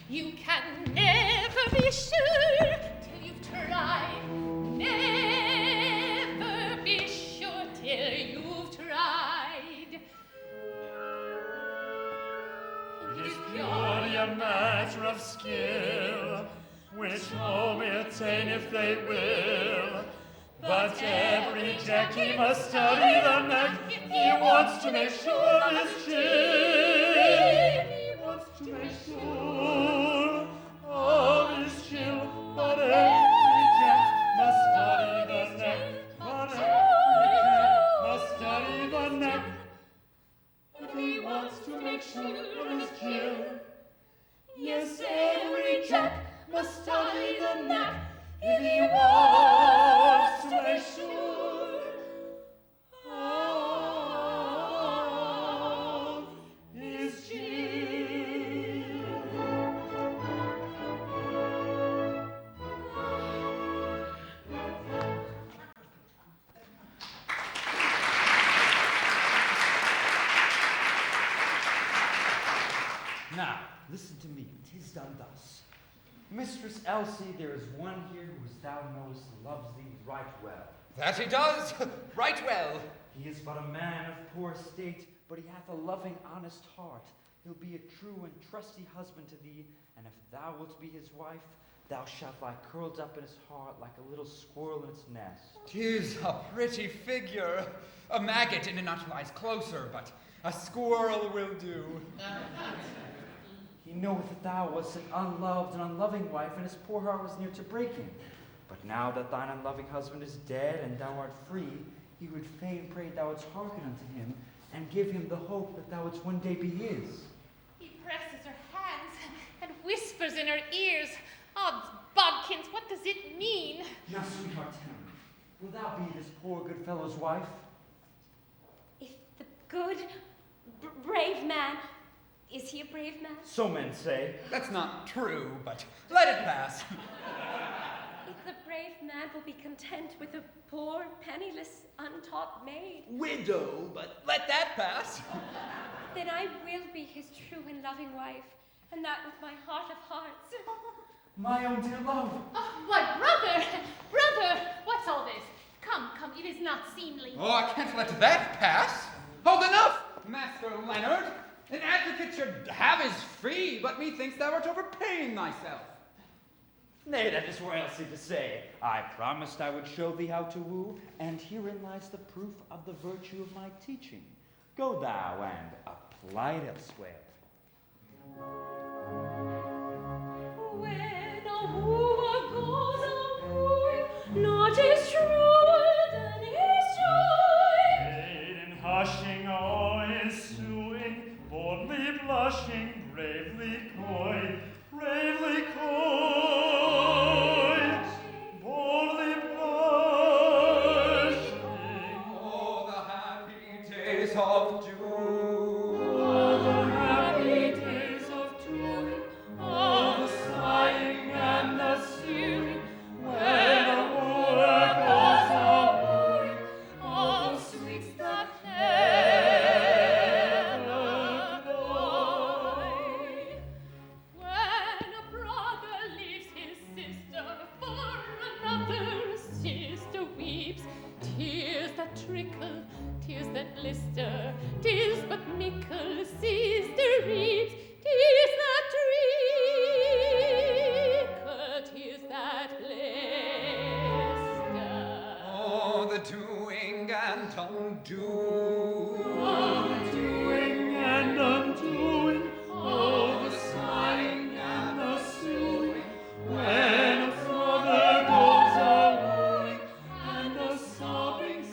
You can never be sure till you've tried. Never be sure till you've tried. It is purely a matter of skill, which all may attain if they will. But every jockey must study the knack if he wants to make sure of his chill. He wants to make sure of his chill. But every jack must study the knack. But every jack must study the knack if he wants to make sure of his chill. Yes, every jack must study the knack if he wants to make sure of his chill. Now, listen to me. 'Tis done thus. Mistress Elsie, there is one here who, as thou knowest, loves thee right well. That he does, right well. He is but a man of poor estate, but he hath a loving, honest heart. He'll be a true and trusty husband to thee, and if thou wilt be his wife, thou shalt lie curled up in his heart like a little squirrel in its nest. 'Tis a pretty figure. A maggot in a nut lies closer, but a squirrel will do. He knoweth that thou wast an unloved and unloving wife, and his poor heart was near to breaking. But now that thine unloving husband is dead, and thou art free, he would fain pray thou wouldst hearken unto him, and give him the hope that thou wouldst one day be his. He presses her hands and whispers in her ears. Odds bodkins, what does it mean? Now, sweetheart, tell me, will thou be this poor good fellow's wife? If the good, brave man, is he a brave man? So men say. That's not true, but let it pass. If the brave man will be content with a poor, penniless, untaught maid, Widow, but let that pass. then I will be his true and loving wife, and that with my heart of hearts. My own dear love. Oh, why, brother, what's all this? Come, it is not seemly. Oh, I can't let that pass. Hold enough, Master Leonard. An advocate should have his fee, but methinks thou art overpaying thyself. Nay, that is royalty to say. I promised I would show thee how to woo, and herein lies the proof of the virtue of my teaching. Go thou and apply it elsewhere. When a wooer goes a wooing, naught is truer than his joy. blushing, bravely coy, boldly blushing. Oh, the happy days of June. Blister, 'tis but mickle sister reaps, 'tis that trickle, 'tis that blister. Oh, the doing and undoing. Oh, the doing and undoing. Oh, the sighing and the suing. When a father goes a-wooing and a sobbing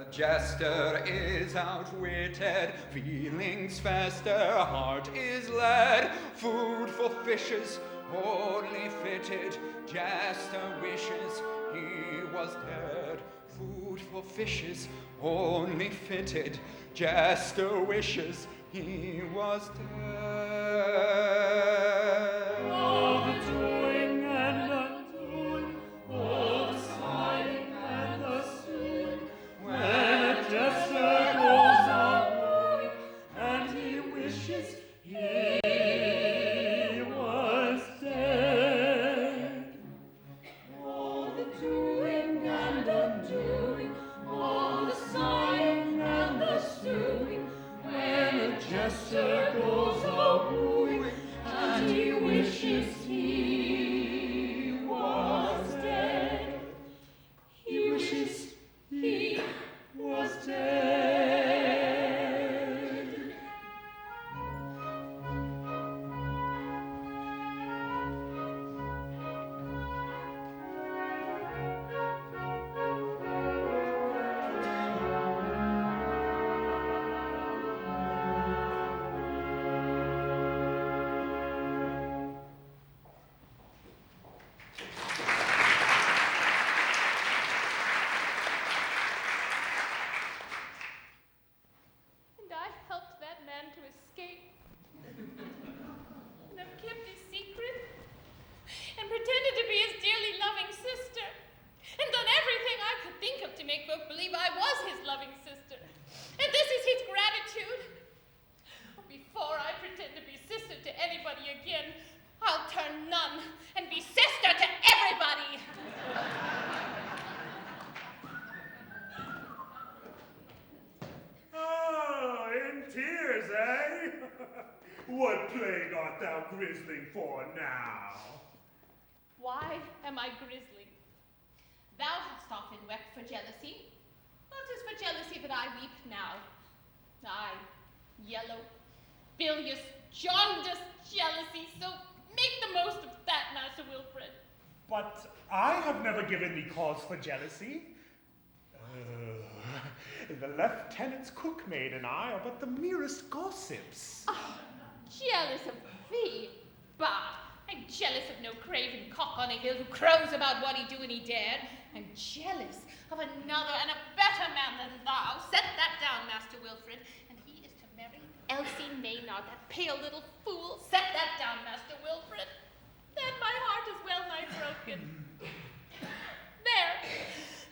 jester is outwitted, feelings fester, heart is led, food for fishes, only fitted, jester wishes he was dead. Food for fishes, only fitted, jester wishes he was dead. Oh, the doing and undoing, oh, the sighing and the suing, when a jester goes a-wooing, and he wishes he was dead. Oh, the doing and undoing, oh, the sighing and the suing, when a jester goes a-wooing, and he wishes he was dead. He wishes he was dead. And I helped that man to escape. And I've kept his secret and pretended to be his dearly loving sister and done everything I could think of to make folk believe I was his loving sister. And this is his gratitude. Before I pretend to be sister to anybody again, I'll turn nun and be sister to everybody. Oh, in tears, eh? What plague art thou grisling for now? Why am I grisly? Thou hast often wept for jealousy. Not as for jealousy that I weep now. I, yellow, bilious, jaundiced jealousy, so make the most of that, Master Wilfred. But I have never given thee cause for jealousy. The lieutenant's cookmaid and I are but the merest gossips. Oh, jealous of thee? Bah! I'm jealous of no craven cock on a hill who crows about what he'd do when he dared. I'm jealous of another and a better man than thou. Set that down, Master Wilfred. And he is to marry Elsie Maynard, that pale little fool. Set that down, Master Wilfred. Then my heart is well nigh broken. There,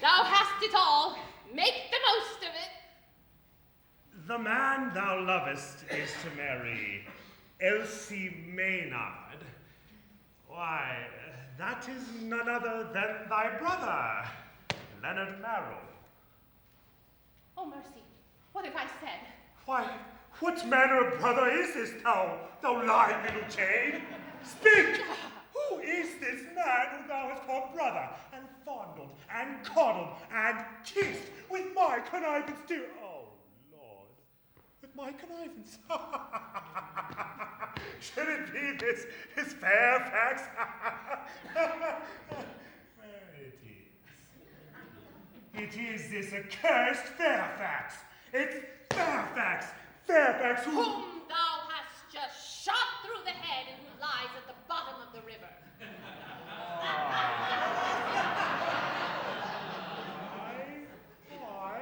thou hast it all. Make the most of it. The man thou lovest is to marry Elsie Maynard. Why, that is none other than thy brother, Leonard Marrow. Oh, mercy. What have I said? Why, what manner of brother is this, thou lying little jade? Speak! Who is this man who thou hast called brother, and fondled, and coddled, and kissed with my connivance too? Oh, Lord, with my connivance. Should it be this Fairfax? There it is. It is this accursed Fairfax. It's Fairfax. Fairfax who... Whom thou hast just shot through the head and who lies at the bottom of the river. I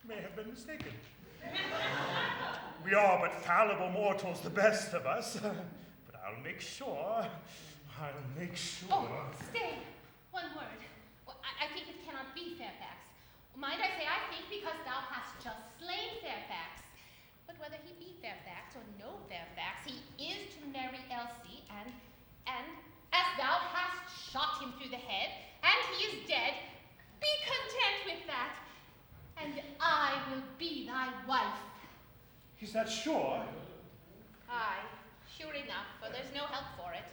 may have been mistaken. We are but fallible mortals, the best of us. But I'll make sure. Oh, stay. One word. Well, I think it cannot be Fairfax. Mind I say, I think because thou hast just slain Fairfax. But whether he be Fairfax or no Fairfax, he is to marry Elsie, and as thou hast shot him through the head, and he is dead, be content with that, and I will be thy wife. Is that sure? Aye, sure enough, for there's no help for it.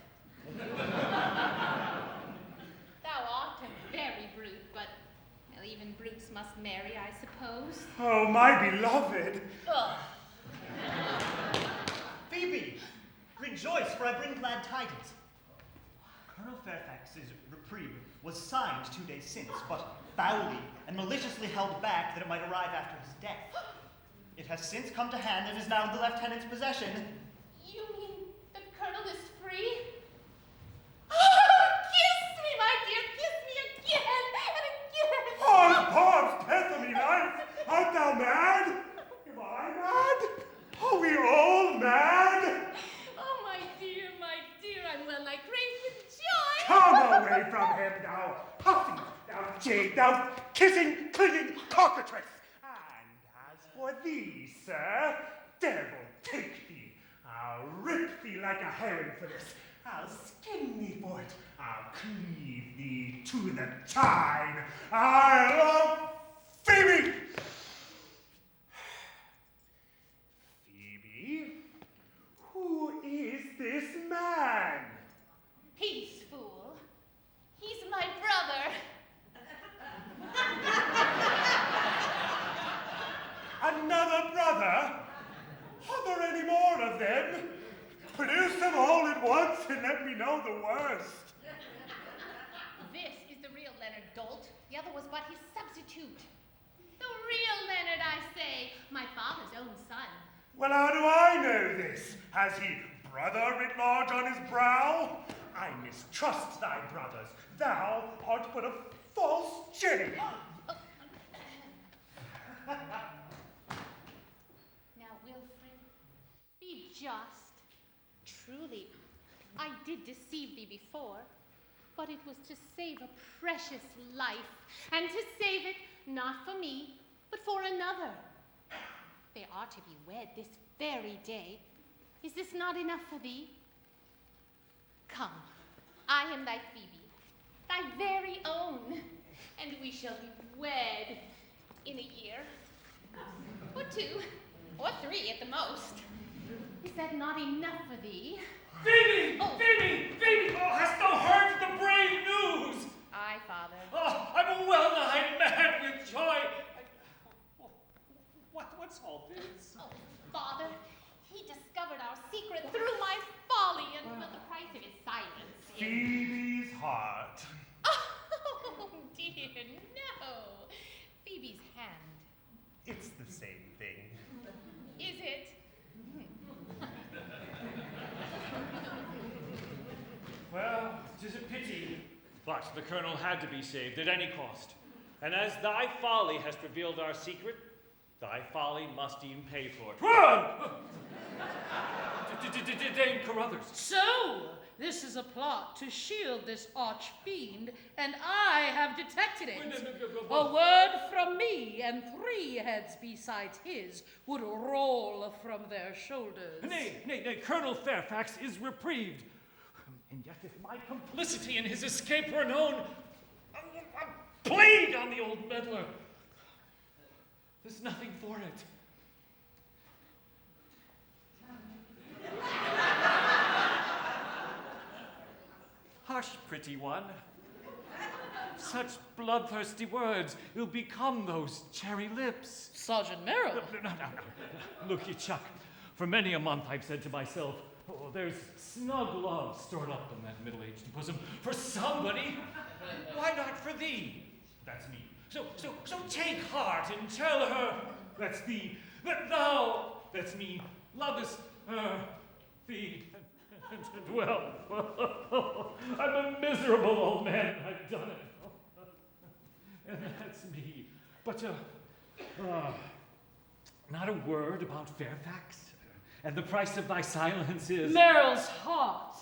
Thou art a very brute, but well, even brutes must marry, I suppose. Oh, my beloved! Ugh. Phoebe, rejoice, for I bring glad tidings. Colonel Fairfax's reprieve was signed 2 days since, but foully and maliciously held back that it might arrive after his death. It has since come to hand and is now in the lieutenant's possession. You mean the colonel is free? Kiss me, my dear, kiss me again and again. Oh, Bob's Bethany life! Art thou mad? Am I mad? Are we all mad? Oh, my dear, I'm well nigh crazed with joy. Come away from him, thou puffy, thou jade, thou kissing, clinging cockatrice. And as for thee, sir, devil take thee. I'll rip thee like a herring for this. I'll skin thee for it. I'll cleave thee to the chine. I'll... Phoebe! Phoebe? Who is this man? Peace, fool. He's my brother. Another brother? Are there any more of them? Produce them all at once and let me know the worst. This is the real Leonard Dolt. The other was but his substitute. The real Leonard, I say, my father's own son. Well, how do I know this? Has he brother writ large on his brow? I mistrust thy brothers. Thou art but a false jade. Now, Wilfred, be just. Truly, I did deceive thee before, but it was to save a precious life, and to save it not for me, but for another. They are to be wed this very day. Is this not enough for thee? Come, I am thy Phoebe, thy very own, and we shall be wed in a year, or 2, or 3 at the most. Is that not enough for thee? Phoebe! Oh. Phoebe! Oh, hast thou heard the brave news? Aye, father. Oh, I'm well nigh mad with joy. What's all this? Oh, father, he discovered our secret through my folly, and for the price of his silence. Phoebe's heart. Oh, dear, no. Phoebe's hand. It's the same thing. Is it? Well, 'tis a pity, but the colonel had to be saved at any cost. And as thy folly hast revealed our secret, thy folly must e'en pay for it. Run! Dame Carruthers. So, this is a plot to shield this arch-fiend, and I have detected it. A word from me, and 3 heads besides his would roll from their shoulders. Nay, Colonel Fairfax is reprieved. And yet if my complicity in his escape were known, a plague on the old meddler. There's nothing for it. Hush, pretty one. Such bloodthirsty words will become those cherry lips. Sergeant Merrill. No. Look, you Chuck. For many a month I've said to myself, oh, there's snug love stored up in that middle-aged bosom for somebody. Why not for thee? That's me. So take heart and tell her that thou, that's me, lovest her, thee. And well, I'm a miserable old man. I've done it. And that's me. But, not a word about Fairfax. And the price of thy silence is... Merrill's heart.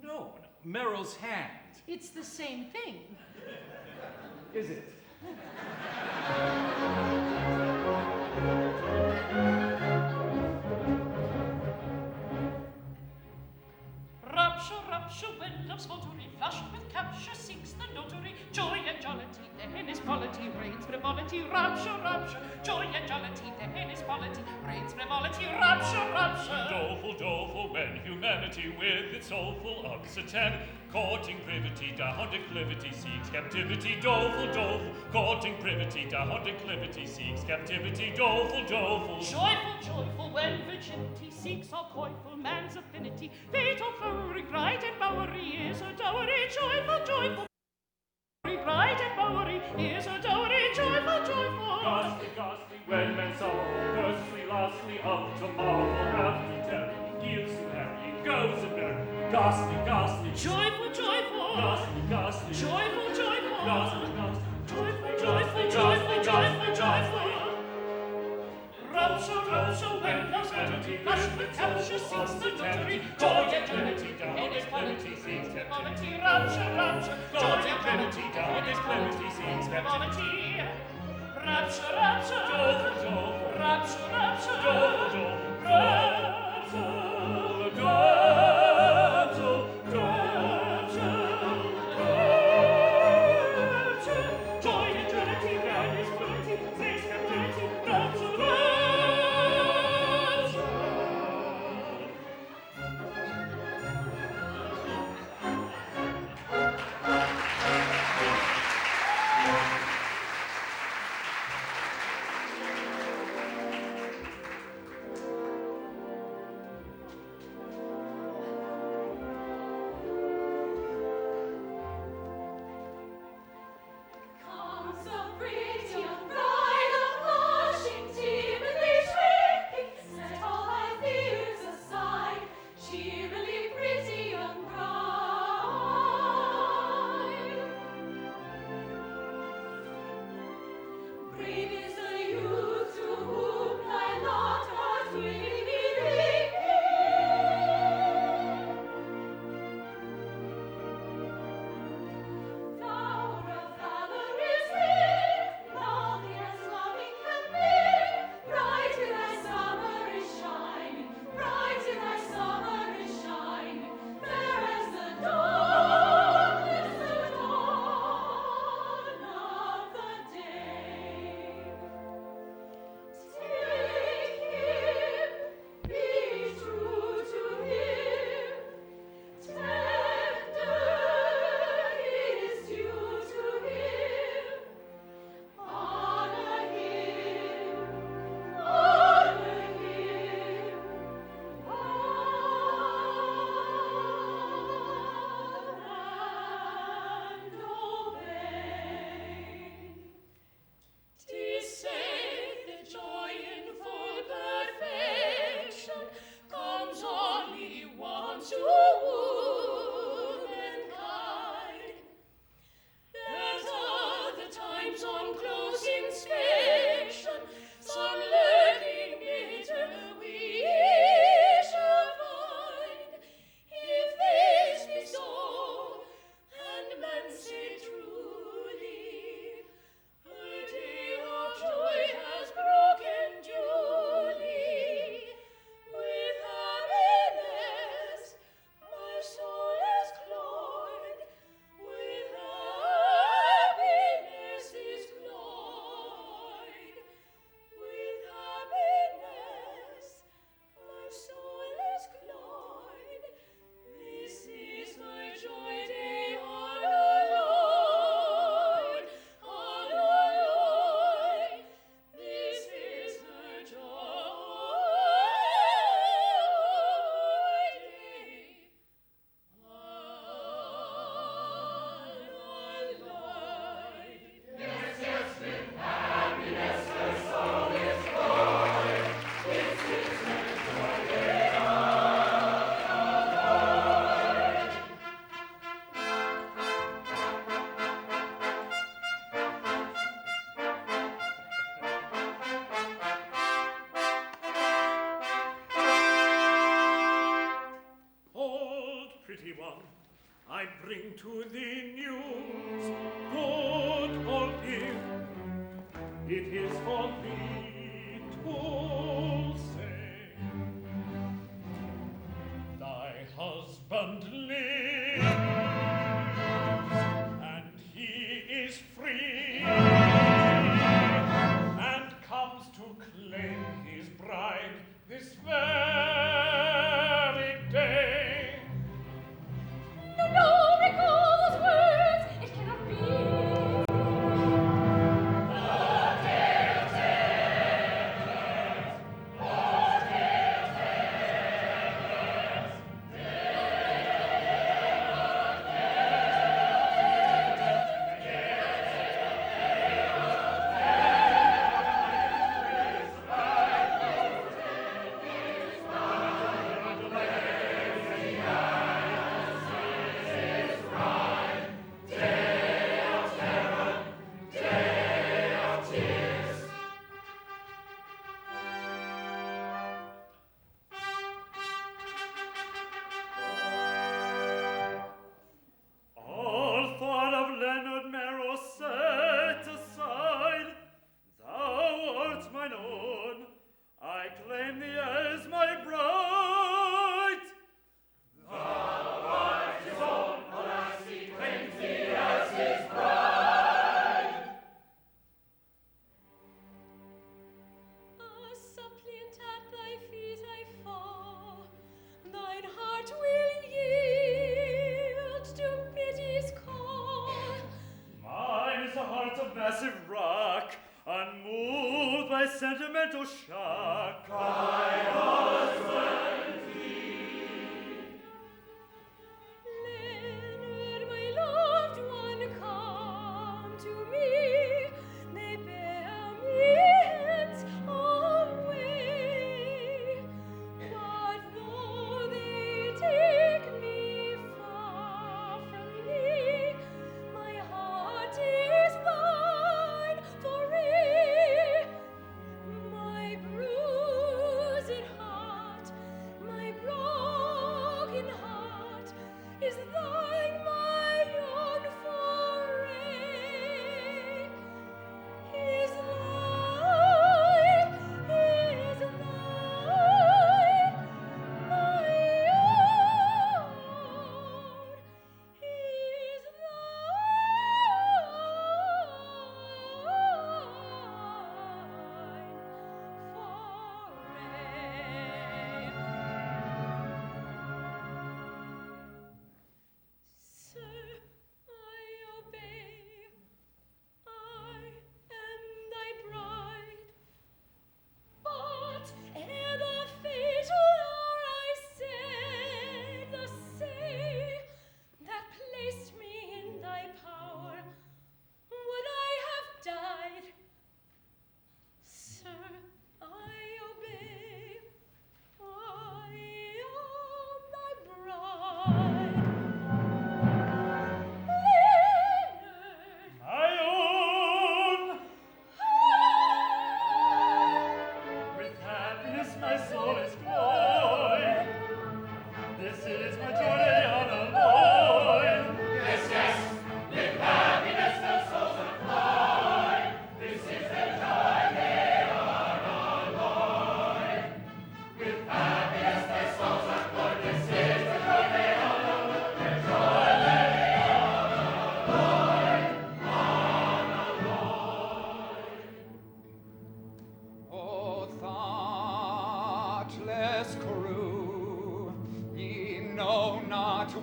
No, Merrill's hand. It's the same thing. Is it? Rapture, when love's votary, flushed with capture, sinks the notary. Joy and jollity, then is polity, reigns frivolity. Rapture, joy and jollity, then is polity, reigns frivolity. Rapture. Doleful, when humanity with its soulful ups attend, courting privity, down declivity, seeks captivity. Doleful, courting privity, down declivity, seeks captivity. Doleful. Joyful, when virginity seeks all coyful man's affinity. Fatal furry, bright and bowery is a dowry. Joyful, bright and bowery is a dowry. Joyful. Ghastly, when men sorrow, lastly, of tomorrow, after terror, he gives to Harry, he goes and merry. Ghastly, joyful, ghastly, joyful, joyful. Rapture, when love's vanity, flushed with capture, seeks the notary. Joy and jollity, down his plenty, seeks captivity. Rapture, joy and jollity, down his plenty, seeks captivity. Rapture, Doleful, joy and jollity, down his plenty, seeks captivity. Rapture. bring to thee news, good or ill. It is for thee to say. Thy husband lives, and he is free, and comes to claim his bride this very day. No, recall those words, it cannot be. Sentimental shock. My husband Leonard, my loved one, come to me. They bear me hence away. But though they take me far from thee, my heart is thine for my bruised heart, my broken heart is thine, my own foray. Is thine, my own.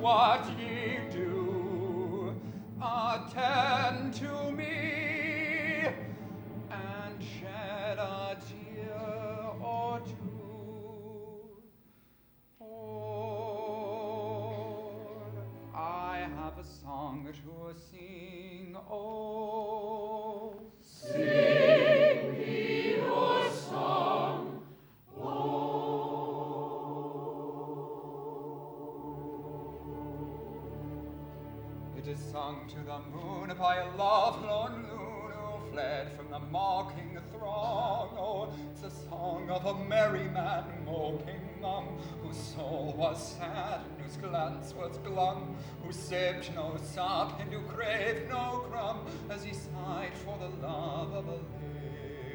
What ye do, attend to me, and shed a tear or two. For I have a song to sing, oh. Sing me your song, oh. It is sung to the moon by a love-lorn loon who fled from the mocking throng. Oh, it's a song of a merry man moping mum, whose soul was sad and whose glance was glum, who sipped no sop and who craved no crumb, as he sighed for the love of a lady.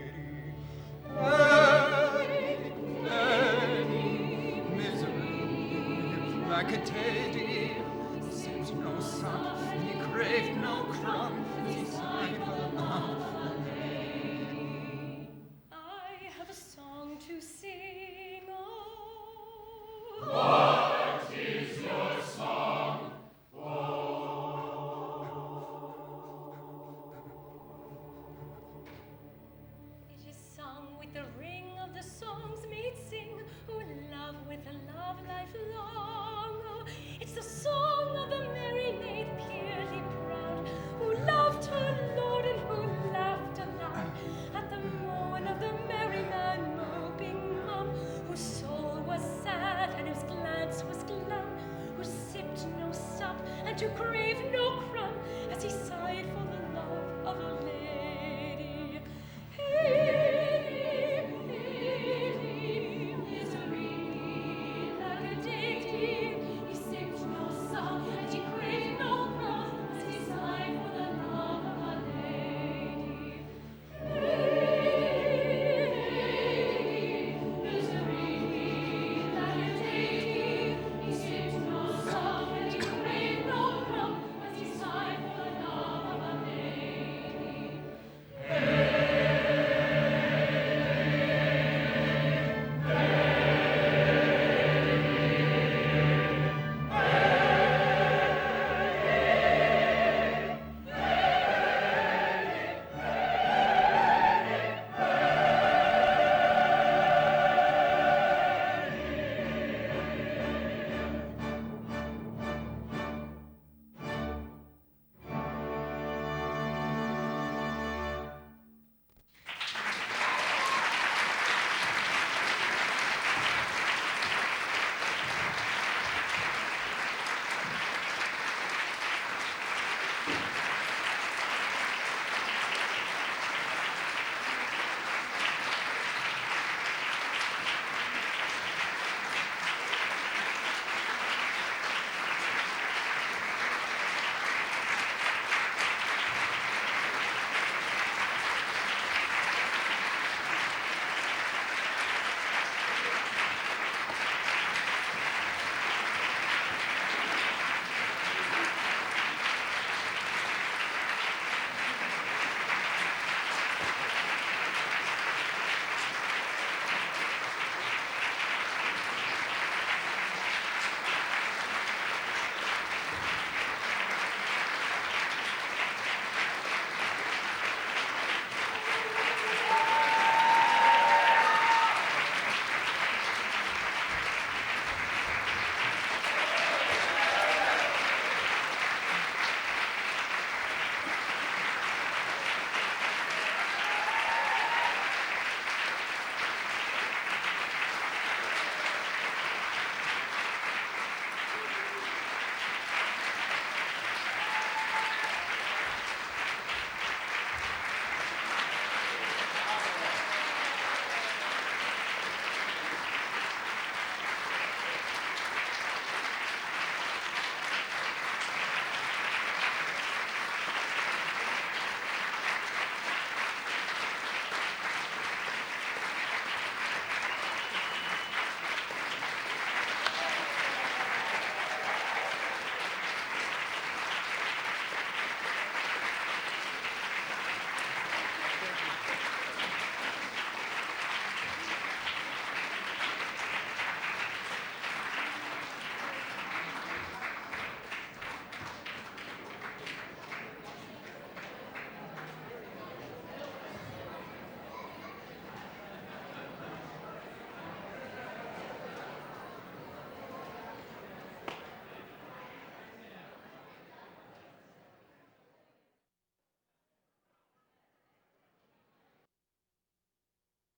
Lady, misery, lackadaisy, sipped no sop and he craved no crumb, as he sighed for the love of a lady. I have a song to sing, oh. What is your song? It is sung with the ring of the songs made sing, who love with a love lifelong. Oh, it's the song of the merry maid, purely proud, who loved her lord and who laughed aloud at the moan of the merry man moping mum, whose soul was sad and whose glance was glum, who sipped no sup and who craved no